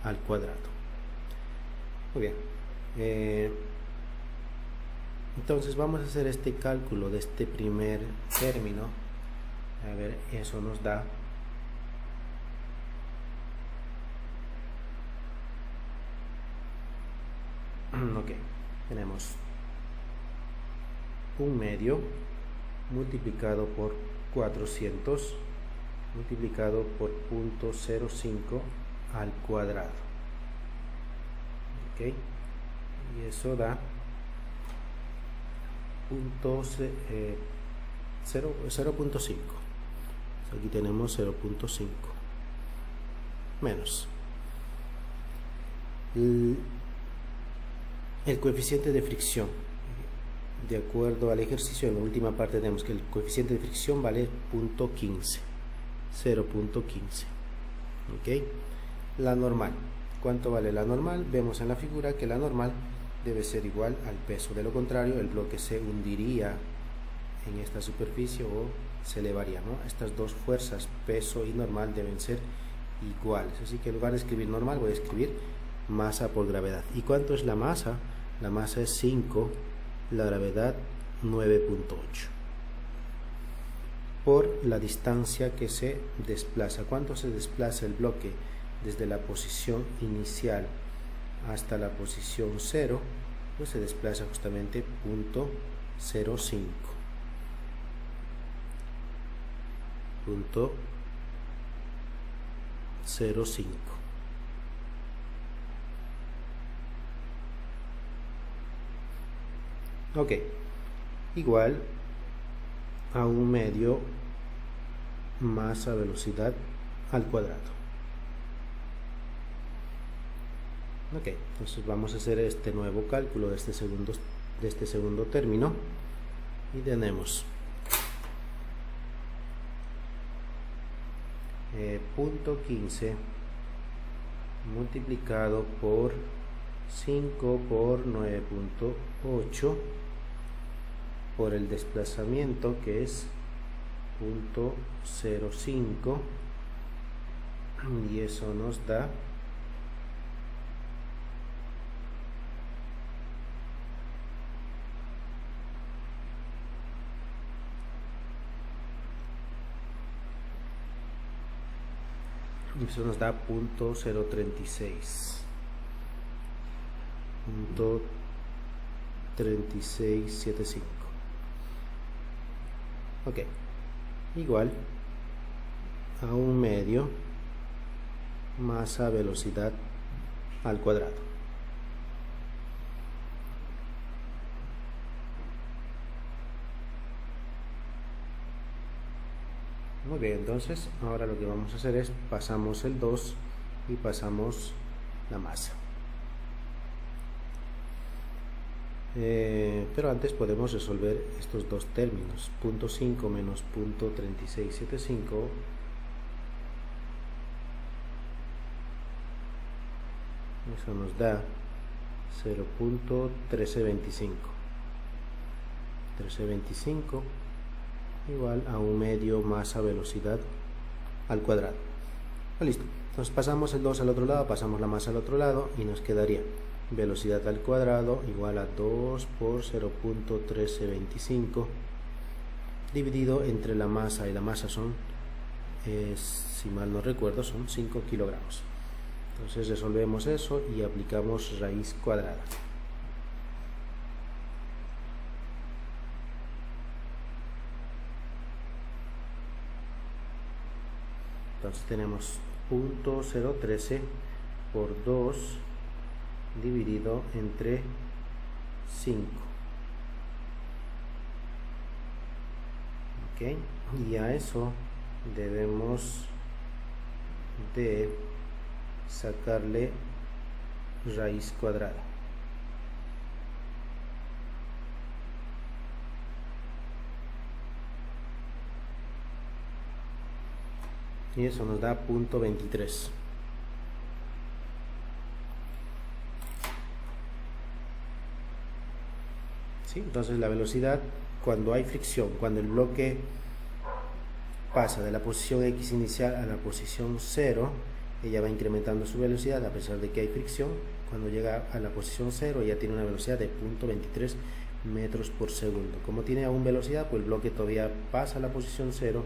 [SPEAKER 1] al cuadrado. Muy bien. Entonces vamos a hacer este cálculo de este primer término. A ver, eso nos da ok, tenemos un medio multiplicado por 400 multiplicado por 0.05 al cuadrado. Ok, y eso da 0.5. Aquí tenemos 0.5 menos el coeficiente de fricción. De acuerdo al ejercicio, en la última parte tenemos que el coeficiente de fricción vale 0.15. ¿Ok? La normal. ¿Cuánto vale la normal? Vemos en la figura que la normal debe ser igual al peso. De lo contrario, el bloque se hundiría en esta superficie o se elevaría, ¿no? Estas dos fuerzas, peso y normal, deben ser iguales. Así que en lugar de escribir normal, voy a escribir masa por gravedad. ¿Y cuánto es la masa? La masa es 5, la gravedad 9.8. por la distancia que se desplaza. ¿Cuánto se desplaza el bloque desde la posición inicial hasta la posición 0? Pues se desplaza justamente 0.05. Punto 0.5. Ok, igual a un medio masa velocidad al cuadrado. Ok, entonces vamos a hacer este nuevo cálculo de este segundo término y tenemos punto 15 multiplicado por 5 por 9.8 por el desplazamiento, que es 0.05, y eso nos da .036. 3675. Ok, igual a un medio masa velocidad al cuadrado. Muy bien, entonces ahora lo que vamos a hacer es pasamos el 2 y pasamos la masa. Pero antes podemos resolver estos dos términos. 0.5 menos 0.3675 eso nos da 0.1325. 1325 igual a un medio masa velocidad al cuadrado. Listo, entonces pasamos el 2 al otro lado, pasamos la masa al otro lado y nos quedaría velocidad al cuadrado igual a 2 por 0.1325 dividido entre la masa, y la masa son, si mal no recuerdo, son 5 kilogramos. Entonces resolvemos eso y aplicamos raíz cuadrada. Entonces tenemos 0.013 por 2 dividido entre 5. Ok, y a eso debemos de sacarle raíz cuadrada. Y eso nos da 0.23. ¿Sí? Entonces la velocidad, cuando hay fricción, cuando el bloque pasa de la posición X inicial a la posición 0, ella va incrementando su velocidad a pesar de que hay fricción. Cuando llega a la posición 0, ella tiene una velocidad de 0.23 metros por segundo. Como tiene aún velocidad, pues el bloque todavía pasa a la posición 0,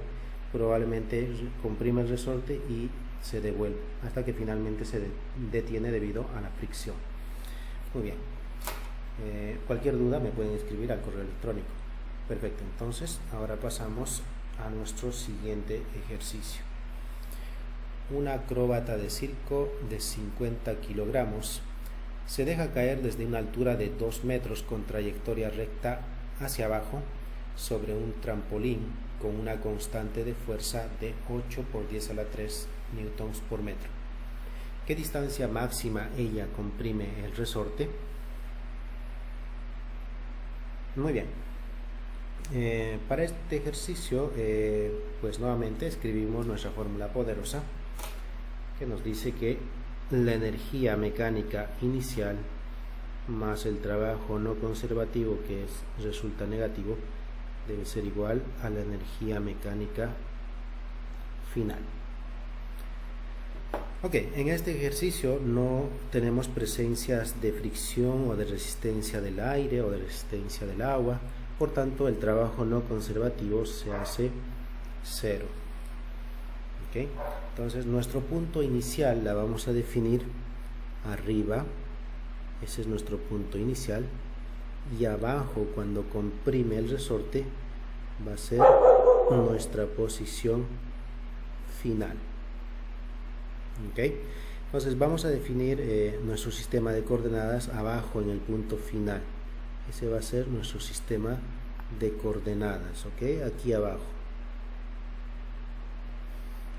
[SPEAKER 1] probablemente comprime el resorte y se devuelve hasta que finalmente se detiene debido a la fricción. Muy bien, cualquier duda me pueden escribir al correo electrónico. Perfecto, entonces ahora pasamos a nuestro siguiente ejercicio. Un acróbata de circo de 50 kilogramos se deja caer desde una altura de 2 metros con trayectoria recta hacia abajo sobre un trampolín con una constante de fuerza de 8 por 10 a la 3 newtons por metro. ¿Qué distancia máxima ella comprime el resorte? Muy bien. Para este ejercicio, pues nuevamente escribimos nuestra fórmula poderosa, que nos dice que la energía mecánica inicial más el trabajo no conservativo, que resulta negativo, debe ser igual a la energía mecánica final. Ok, en este ejercicio no tenemos presencias de fricción o de resistencia del aire o de resistencia del agua, por tanto el trabajo no conservativo se hace 0. ¿Okay? Entonces nuestro punto inicial la vamos a definir arriba, ese es nuestro punto inicial, y abajo cuando comprime el resorte va a ser nuestra posición final. ¿Okay? Entonces vamos a definir nuestro sistema de coordenadas abajo en el punto final. Ese va a ser nuestro sistema de coordenadas, ¿ok? Aquí abajo.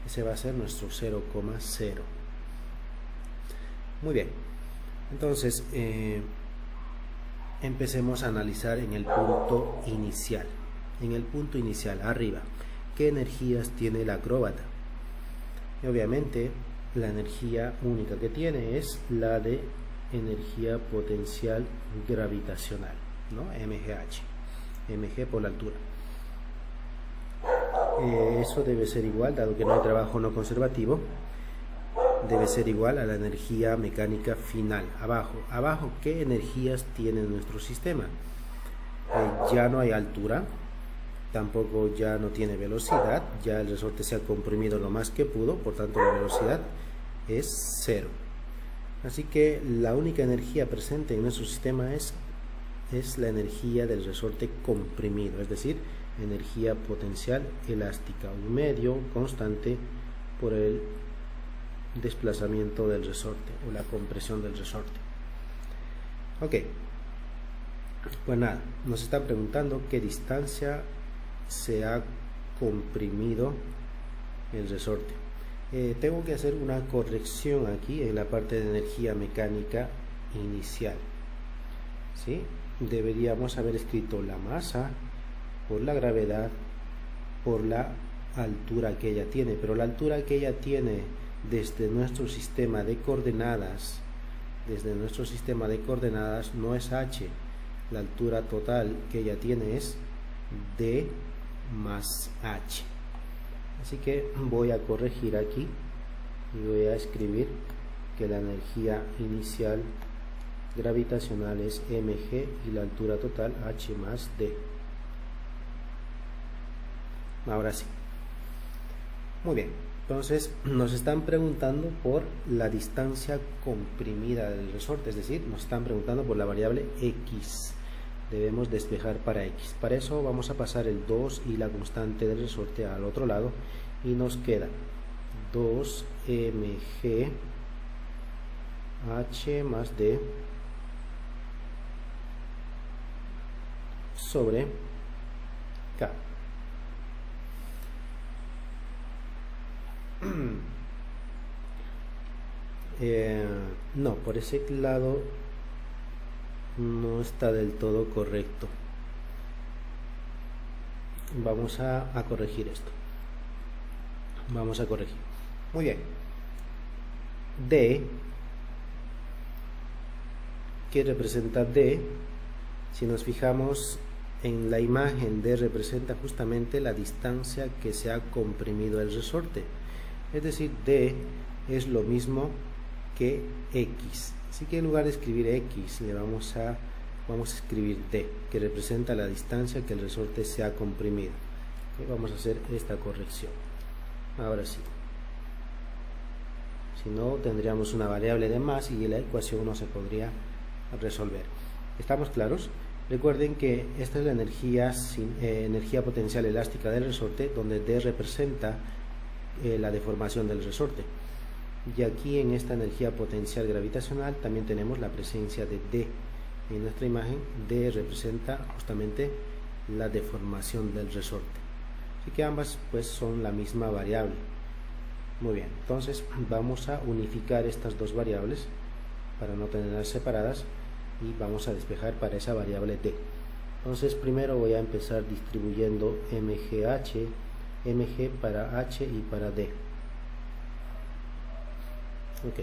[SPEAKER 1] Ese va a ser nuestro 0,0. Muy bien. Entonces, empecemos a analizar en el punto inicial. En el punto inicial, arriba, ¿qué energías tiene el acróbata? Y obviamente, la energía única que tiene es la de energía potencial gravitacional, ¿no? MGH, mg por la altura. Eso debe ser igual, dado que no hay trabajo no conservativo, debe ser igual a la energía mecánica final. Abajo, ¿qué energías tiene nuestro sistema? Ya no hay altura, tampoco ya no tiene velocidad, ya el resorte se ha comprimido lo más que pudo, por tanto la velocidad es 0. Así que la única energía presente en nuestro sistema es la energía del resorte comprimido, es decir, energía potencial elástica, un medio constante por el desplazamiento del resorte o la compresión del resorte. Ok, pues nada, nos está preguntando qué distancia se ha comprimido el resorte. Tengo que hacer una corrección aquí en la parte de energía mecánica inicial, ¿sí? Deberíamos haber escrito la masa por la gravedad por la altura que ella tiene, pero la altura que ella tiene desde nuestro sistema de coordenadas, no es h, la altura total que ella tiene es d más h. Así que voy a corregir aquí y voy a escribir que la energía inicial gravitacional es mg y la altura total h más d. Ahora sí. Muy bien. Entonces nos están preguntando por la distancia comprimida del resorte, es decir, nos están preguntando por la variable x. Debemos despejar para x. Para eso vamos a pasar el 2 y la constante del resorte al otro lado y nos queda 2mg h más d sobre k. No, por ese lado no está del todo correcto. Vamos a corregir esto. Vamos a corregir. Muy bien. D, ¿qué representa D? Si nos fijamos en la imagen, D representa justamente la distancia que se ha comprimido el resorte. Es decir, D es lo mismo que X. Así que en lugar de escribir X, vamos a escribir D, que representa la distancia que el resorte se ha comprimido. Vamos a hacer esta corrección. Ahora sí. Si no, tendríamos una variable de más y la ecuación no se podría resolver. ¿Estamos claros? Recuerden que esta es la energía potencial elástica del resorte, donde D representa la deformación del resorte. Y aquí en esta energía potencial gravitacional también tenemos la presencia de D. En nuestra imagen, D representa justamente la deformación del resorte. Así que ambas pues son la misma variable. Muy bien, entonces vamos a unificar estas dos variables para no tenerlas separadas y vamos a despejar para esa variable D. Entonces primero voy a empezar distribuyendo mg para h y para d. Ok,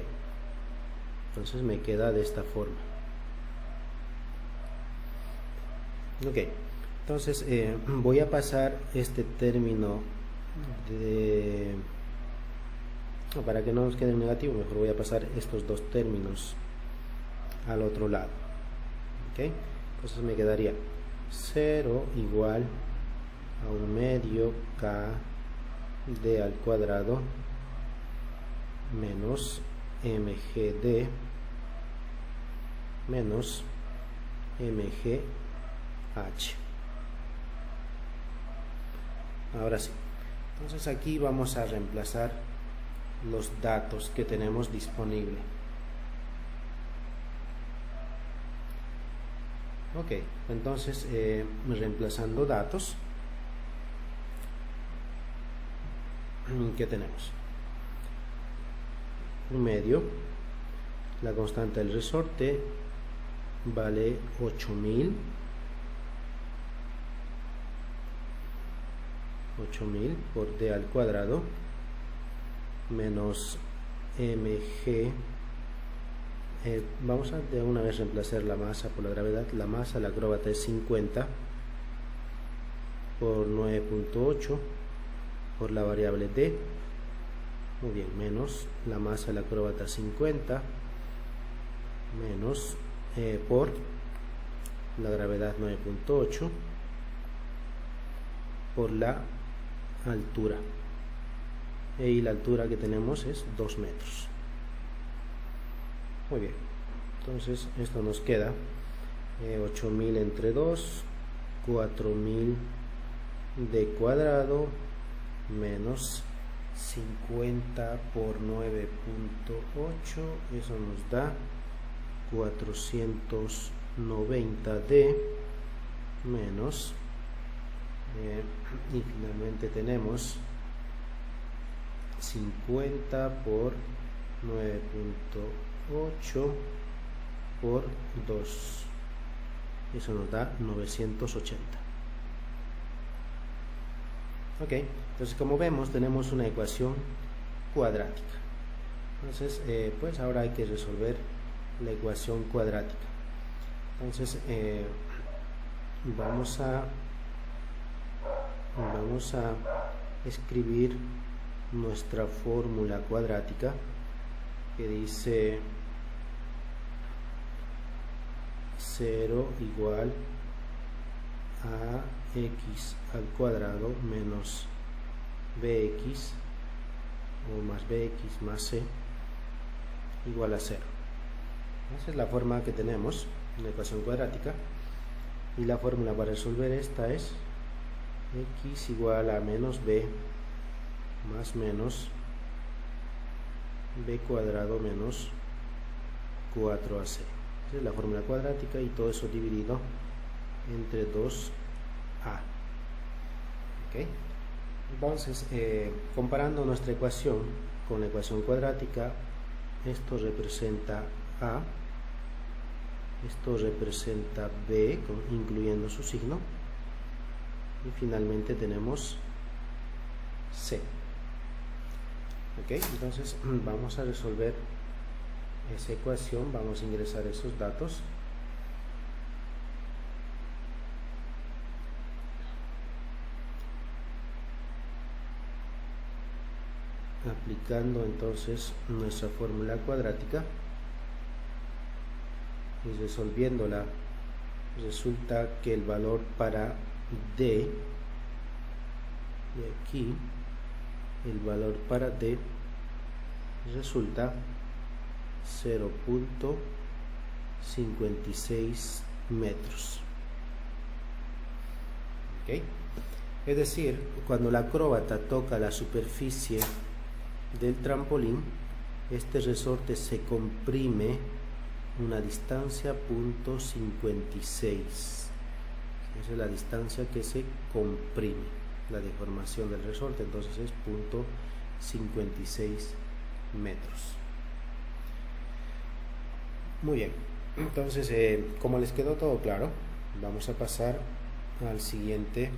[SPEAKER 1] entonces me queda de esta forma. Ok, entonces voy a pasar este término para que no nos quede en negativo, mejor voy a pasar estos dos términos al otro lado. Ok, entonces me quedaría 0 igual a 1 medio k d al cuadrado menos mgd menos mgh. Ahora sí, entonces aquí vamos a reemplazar los datos que tenemos disponible. Ok, entonces reemplazando datos, ¿qué tenemos? Un medio, la constante del resorte vale 8000 por d al cuadrado menos mg. Vamos a de una vez reemplazar la masa por la gravedad. La masa, la acróbata, es 50 por 9.8 por la variable d. Muy bien, menos la masa, la acróbata, 50 menos por la gravedad 9.8 por la altura, y la altura que tenemos es 2 metros. Muy bien, entonces esto nos queda 8000 entre 2, 4000 d cuadrado menos 50 por 9.8, eso nos da 490d menos y finalmente tenemos 50 por 9.8 por 2, eso nos da 980. Ok, entonces como vemos tenemos una ecuación cuadrática. Entonces pues ahora hay que resolver la ecuación cuadrática. Entonces vamos a escribir nuestra fórmula cuadrática, que dice 0 igual a x al cuadrado menos bx o más bx más c igual a 0. Esa es la forma que tenemos en la ecuación cuadrática, y la fórmula para resolver esta es x igual a menos b más menos b cuadrado menos 4ac. Esa es la fórmula cuadrática, y todo eso dividido entre 2a. ¿Okay? Entonces comparando nuestra ecuación con la ecuación cuadrática, esto representa a, esto representa b incluyendo su signo, y finalmente tenemos c. Ok, entonces vamos a resolver esa ecuación. Vamos a ingresar esos datos. Aplicando entonces nuestra fórmula cuadrática y resolviéndola, resulta que el valor para d, y aquí el valor para d resulta 0.56 metros. ¿Okay? Es decir, cuando la acróbata toca la superficie del trampolín, este resorte se comprime una distancia .56. Esa es la distancia que se comprime, la deformación del resorte, entonces es .56 metros. Muy bien, entonces como les quedó todo claro, vamos a pasar al siguiente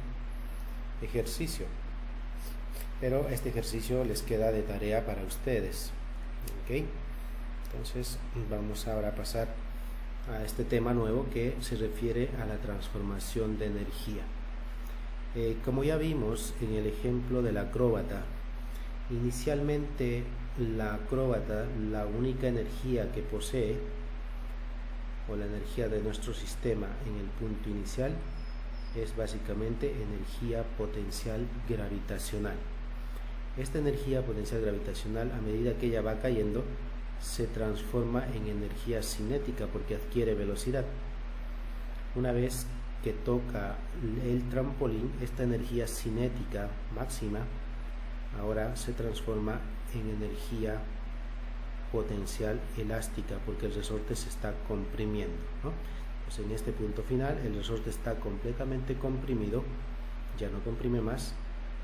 [SPEAKER 1] ejercicio, pero este ejercicio les queda de tarea para ustedes. ¿Ok? Entonces vamos ahora a pasar a este tema nuevo que se refiere a la transformación de energía. Como ya vimos en el ejemplo de la acróbata, inicialmente la acróbata, la única energía que posee, o la energía de nuestro sistema en el punto inicial, es básicamente energía potencial gravitacional. Esta energía potencial gravitacional, a medida que ella va cayendo, se transforma en energía cinética porque adquiere velocidad. Una vez que toca el trampolín, esta energía cinética máxima ahora se transforma en energía potencial elástica porque el resorte se está comprimiendo, ¿no? Pues en este punto final el resorte está completamente comprimido, ya no comprime más,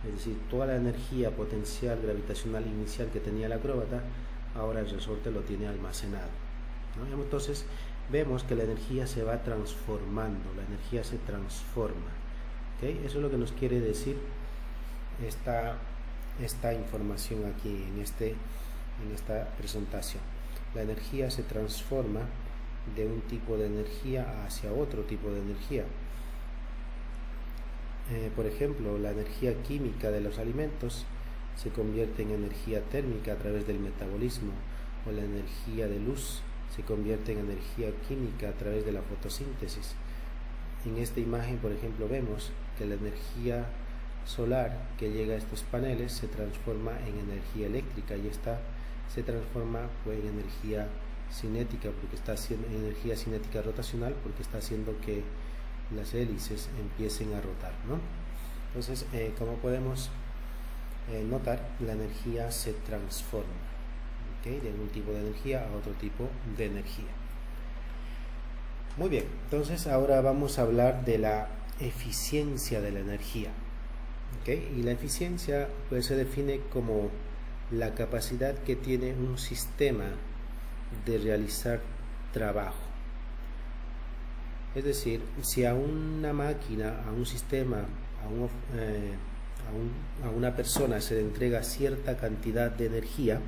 [SPEAKER 1] es decir, toda la energía potencial gravitacional inicial que tenía el acróbata, ahora el resorte lo tiene almacenado, ¿no? Entonces vemos que la energía se va transformando, la energía se transforma, ¿okay? Eso es lo que nos quiere decir esta información aquí en esta presentación. La energía se transforma de un tipo de energía hacia otro tipo de energía. Por ejemplo, la energía química de los alimentos se convierte en energía térmica a través del metabolismo, o la energía de luz se convierte en energía química a través de la fotosíntesis. En esta imagen, por ejemplo, vemos que la energía solar que llega a estos paneles se transforma en energía eléctrica, y esta se transforma pues, en energía cinética, porque está haciendo energía cinética rotacional, porque está haciendo que las hélices empiecen a rotar, ¿no? Entonces, como podemos notar, la energía se transforma, ¿okay? De un tipo de energía a otro tipo de energía. Muy bien, entonces ahora vamos a hablar de la eficiencia de la energía, ¿okay? Y la eficiencia pues se define como la capacidad que tiene un sistema de realizar trabajo. Es decir, si a una máquina, a un sistema, a una persona se le entrega cierta cantidad de energía,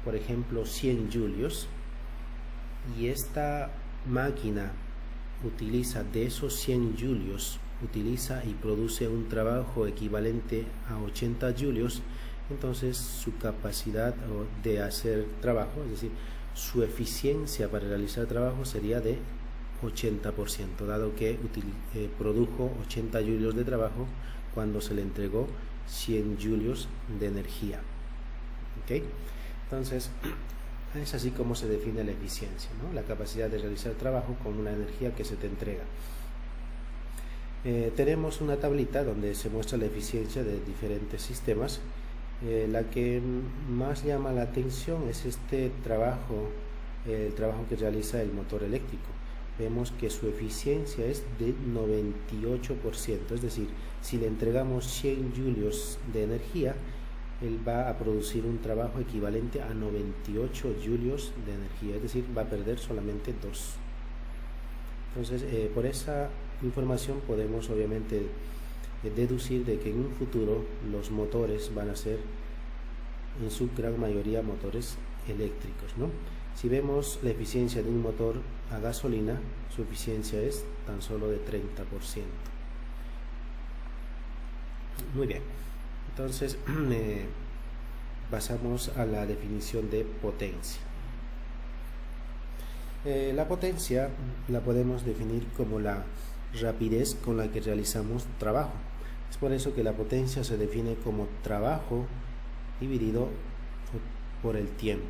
[SPEAKER 1] por ejemplo 100 julios, y esta máquina utiliza de esos 100 julios, utiliza y produce un trabajo equivalente a 80 julios, entonces su capacidad de hacer trabajo, es decir, su eficiencia para realizar trabajo sería de 80%, dado que produjo 80 julios de trabajo cuando se le entregó 100 julios de energía, ¿okay? Entonces, es así como se define la eficiencia, ¿no? La capacidad de realizar trabajo con una energía que se te entrega. Tenemos una tablita donde se muestra la eficiencia de diferentes sistemas. La que más llama la atención es este trabajo, el trabajo que realiza el motor eléctrico. Vemos que su eficiencia es de 98%, es decir, si le entregamos 100 julios de energía, él va a producir un trabajo equivalente a 98 julios de energía, es decir, va a perder solamente 2. Entonces, por esa información podemos obviamente deducir de que en un futuro los motores van a ser en su gran mayoría motores eléctricos, ¿no? Si vemos la eficiencia de un motor a gasolina, su eficiencia es tan solo de 30%. Muy bien, entonces pasamos a la definición de potencia. La potencia la podemos definir como la rapidez con la que realizamos trabajo. Es por eso que la potencia se define como trabajo dividido por el tiempo,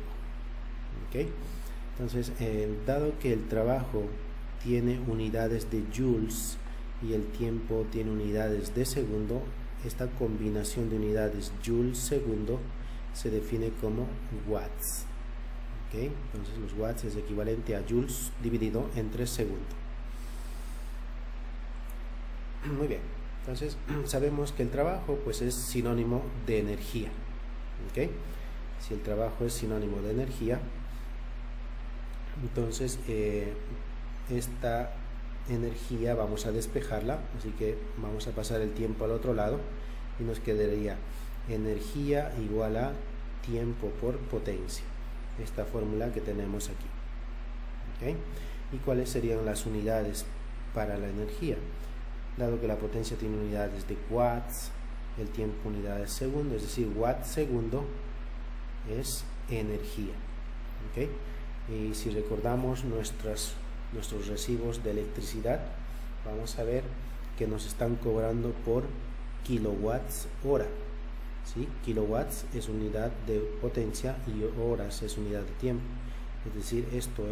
[SPEAKER 1] ¿okay? Entonces, dado que el trabajo tiene unidades de joules y el tiempo tiene unidades de segundo, esta combinación de unidades joule-segundo se define como watts, ¿okay? Entonces los watts es equivalente a joules dividido entre segundo. Muy bien, entonces sabemos que el trabajo pues es sinónimo de energía, ¿okay? Si el trabajo es sinónimo de energía, entonces esta energía vamos a despejarla, así que vamos a pasar el tiempo al otro lado y nos quedaría energía igual a tiempo por potencia, esta fórmula que tenemos aquí, ¿okay? ¿Y cuáles serían las unidades para la energía? Dado que la potencia tiene unidades de watts, el tiempo unidades de segundo, es decir, watt segundo es energía, ¿okay? Y si recordamos nuestros recibos de electricidad, vamos a ver que nos están cobrando por kilowatts hora. ¿sí? Kilowatts es unidad de potencia y horas es unidad de tiempo. Es decir, esto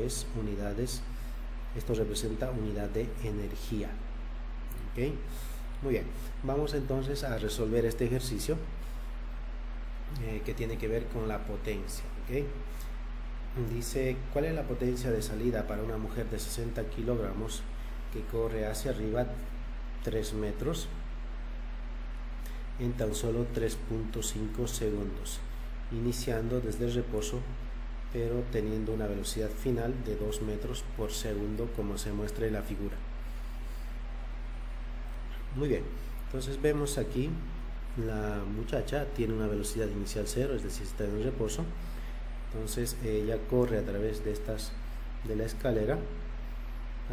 [SPEAKER 1] representa unidad de energía. ¿Ok? Muy bien, vamos entonces a resolver este ejercicio que tiene que ver con la potencia. ¿Ok? Dice, ¿cuál es la potencia de salida para una mujer de 60 kilogramos que corre hacia arriba 3 metros en tan solo 3.5 segundos, iniciando desde el reposo, pero teniendo una velocidad final de 2 metros por segundo, como se muestra en la figura? Muy bien, entonces vemos aquí la muchacha tiene una velocidad inicial 0, es decir, está en el reposo. Entonces ella corre a través de la escalera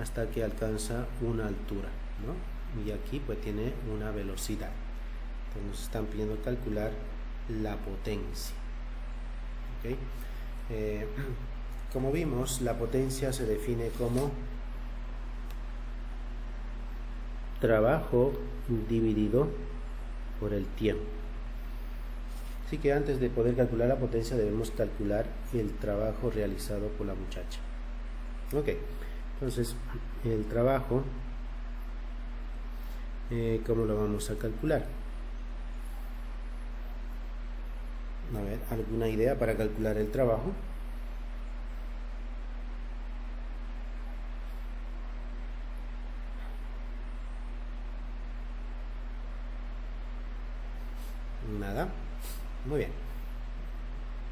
[SPEAKER 1] hasta que alcanza una altura, ¿no? Y aquí pues tiene una velocidad. Entonces nos están pidiendo calcular la potencia. ¿Okay? Como vimos, la potencia se define como trabajo dividido por el tiempo. Así que antes de poder calcular la potencia debemos calcular el trabajo realizado por la muchacha. Ok, entonces el trabajo, ¿cómo lo vamos a calcular? A ver, ¿alguna idea para calcular el trabajo? Nada. Muy bien.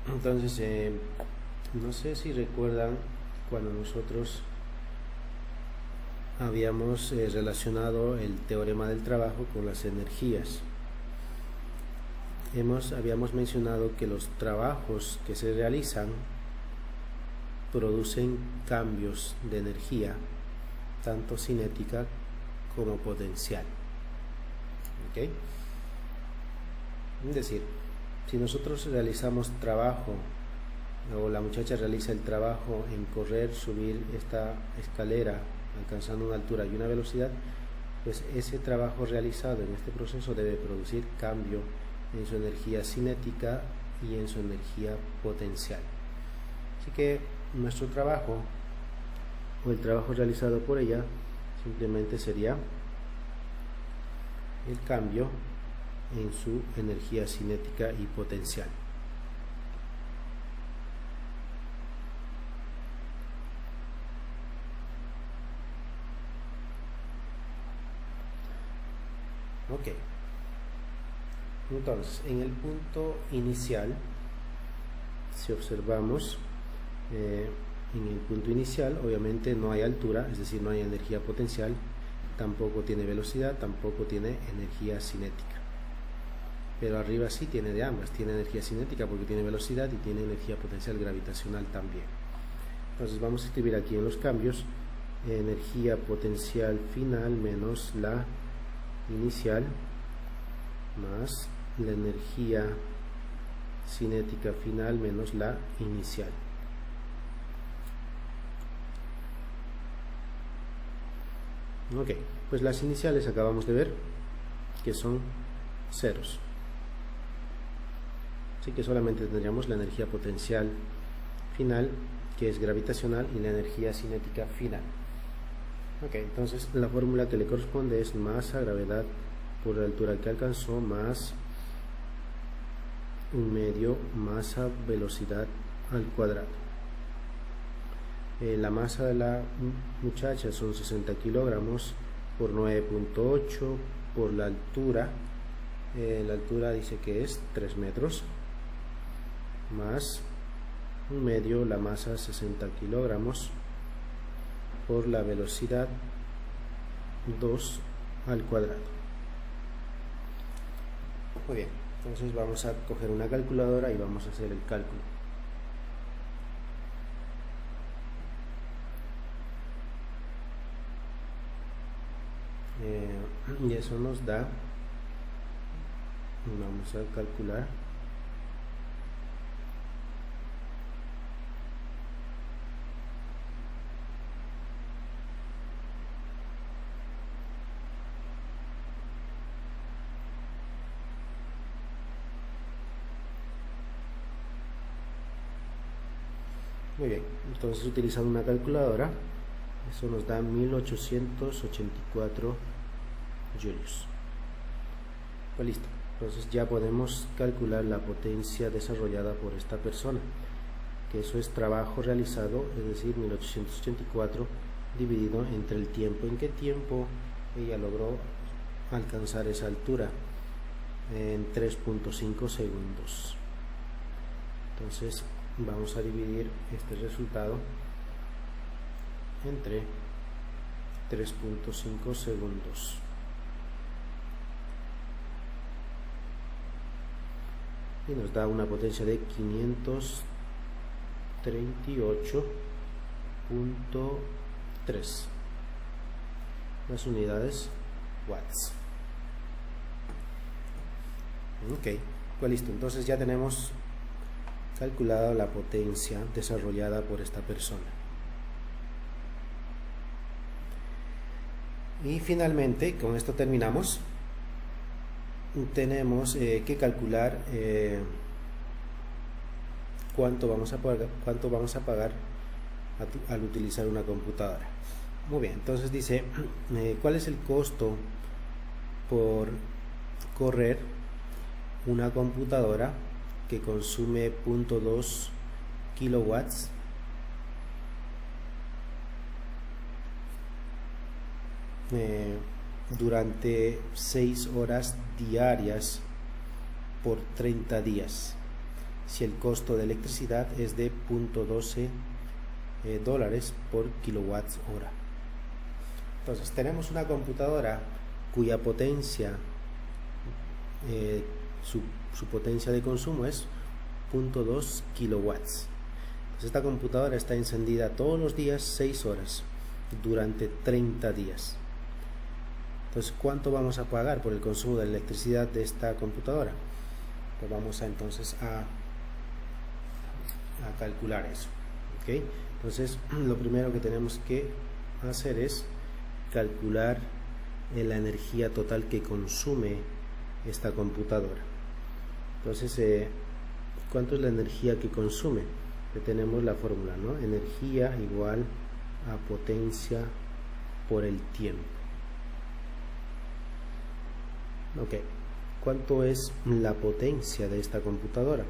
[SPEAKER 1] Entonces, no sé si recuerdan cuando nosotros habíamos relacionado el teorema del trabajo con las energías. Habíamos mencionado que los trabajos que se realizan producen cambios de energía, tanto cinética como potencial. ¿Ok? Es decir, si nosotros realizamos trabajo, o la muchacha realiza el trabajo en correr, subir esta escalera, alcanzando una altura y una velocidad, pues ese trabajo realizado en este proceso debe producir cambio en su energía cinética y en su energía potencial. Así que nuestro trabajo, o el trabajo realizado por ella, simplemente sería el cambio en su energía cinética y potencial. Ok, entonces en el punto inicial, si observamos, en el punto inicial obviamente no hay altura, es decir, no hay energía potencial, tampoco tiene velocidad, tampoco tiene energía cinética. Pero arriba sí tiene de ambas, tiene energía cinética porque tiene velocidad y tiene energía potencial gravitacional también. Entonces vamos a escribir aquí en los cambios: energía potencial final menos la inicial más la energía cinética final menos la inicial. Ok, pues las iniciales acabamos de ver que son ceros. Así que solamente tendríamos la energía potencial final, que es gravitacional, y la energía cinética final. Ok, entonces la fórmula que le corresponde es masa, gravedad por la altura que alcanzó, más 1/2 masa, velocidad al cuadrado. La masa de la muchacha son 60 kilogramos por 9.8 por la altura. La altura dice que es 3 metros, más 1/2 la masa, 60 kilogramos, por la velocidad 2 al cuadrado. Muy bien, entonces vamos a coger una calculadora y vamos a hacer el cálculo. Y eso nos da, vamos a calcular Muy bien, entonces utilizando una calculadora, eso nos da 1884 julios. Pues listo, entonces ya podemos calcular la potencia desarrollada por esta persona, que eso es trabajo realizado, es decir, 1884 dividido entre el tiempo. ¿En qué tiempo ella logró alcanzar esa altura? En 3.5 segundos. Entonces vamos a dividir este resultado entre 3.5 segundos. Y nos da una potencia de 538.3. Las unidades watts. Ok, pues listo. Entonces ya tenemos calculada la potencia desarrollada por esta persona. Y finalmente, con esto terminamos. Tenemos que calcular cuánto vamos a pagar al utilizar una computadora. Muy bien, entonces dice cuál es el costo por correr una computadora que consume 0.2 kilowatts durante 6 horas diarias por 30 días, si el costo de electricidad es de 0.12 dólares por kilowatts hora. Entonces tenemos una computadora cuya potencia, su potencia de consumo es 0.2 kilowatts. Entonces esta computadora está encendida todos los días 6 horas durante 30 días. Entonces, ¿cuánto vamos a pagar por el consumo de electricidad de esta computadora? Pues vamos a entonces a calcular eso. ¿Okay? Entonces, lo primero que tenemos que hacer es calcular la energía total que consume esta computadora. Entonces, ¿cuánto es la energía que consume? Que tenemos la fórmula, ¿no? Energía igual a potencia por el tiempo. Ok, ¿cuánto es la potencia de esta computadora?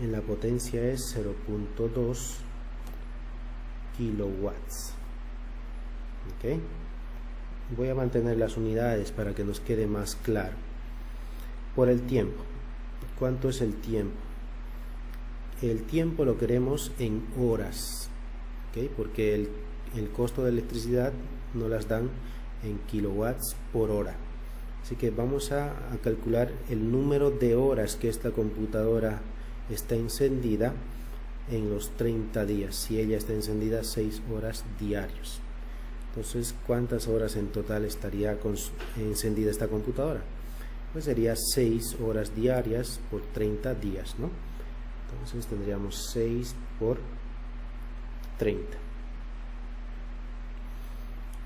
[SPEAKER 1] La potencia es 0.2 kilowatts. Ok, voy a mantener las unidades para que nos quede más claro. Por el tiempo, ¿cuánto es el tiempo? El tiempo lo queremos en horas, ¿okay? Porque el costo de electricidad no las dan en kilowatts por hora. Así que vamos a calcular el número de horas que esta computadora está encendida en los 30 días, si ella está encendida 6 horas diarios. Entonces, ¿cuántas horas en total estaría encendida esta computadora? Pues sería 6 horas diarias por 30 días, ¿no? Entonces tendríamos 6 por 30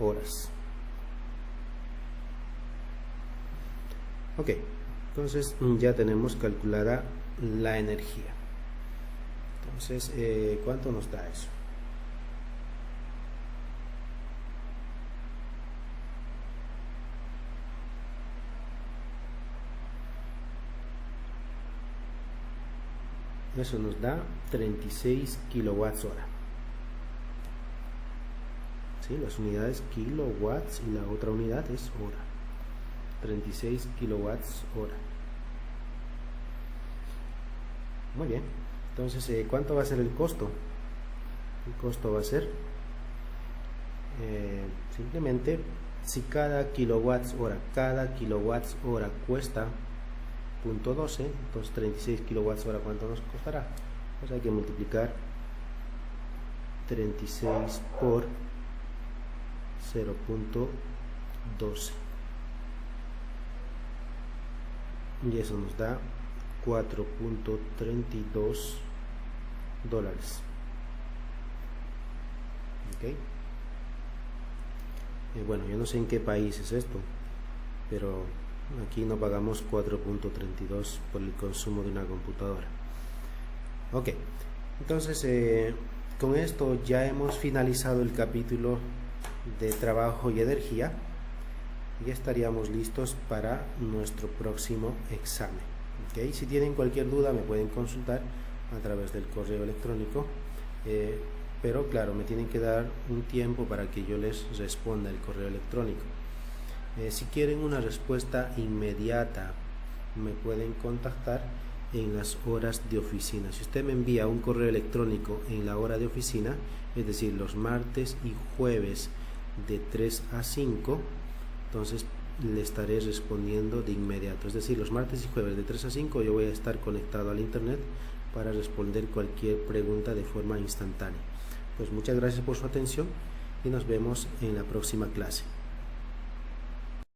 [SPEAKER 1] horas. Ok, entonces ya tenemos calculada la energía. Entonces, ¿cuánto nos da eso? Eso nos da 36 kilowatts hora. ¿Sí? Las unidades kilowatts y la otra unidad es hora. 36 kilowatts hora. Muy bien. Entonces, ¿cuánto va a ser el costo? El costo va a ser simplemente, si cada kilowatts hora cuesta 0.12, entonces 36 kilowatts hora, ¿cuánto nos costará? Pues hay que multiplicar 36 por 0.12 y eso nos da 4.32 dólares. Ok, bueno, yo no sé en qué país es esto, pero aquí no pagamos 4.32 por el consumo de una computadora. Ok, Entonces, con esto ya hemos finalizado el capítulo de trabajo y energía. Ya estaríamos listos para nuestro próximo examen. ¿Okay? Si tienen cualquier duda me pueden consultar a través del correo electrónico, pero claro, me tienen que dar un tiempo para que yo les responda el correo electrónico. Si quieren una respuesta inmediata, me pueden contactar en las horas de oficina. Si usted me envía un correo electrónico en la hora de oficina, es decir, los martes y jueves de 3 a 5, entonces le estaré respondiendo de inmediato. Es decir, los martes y jueves de 3 a 5 yo voy a estar conectado al internet para responder cualquier pregunta de forma instantánea. Pues muchas gracias por su atención y nos vemos en la próxima clase.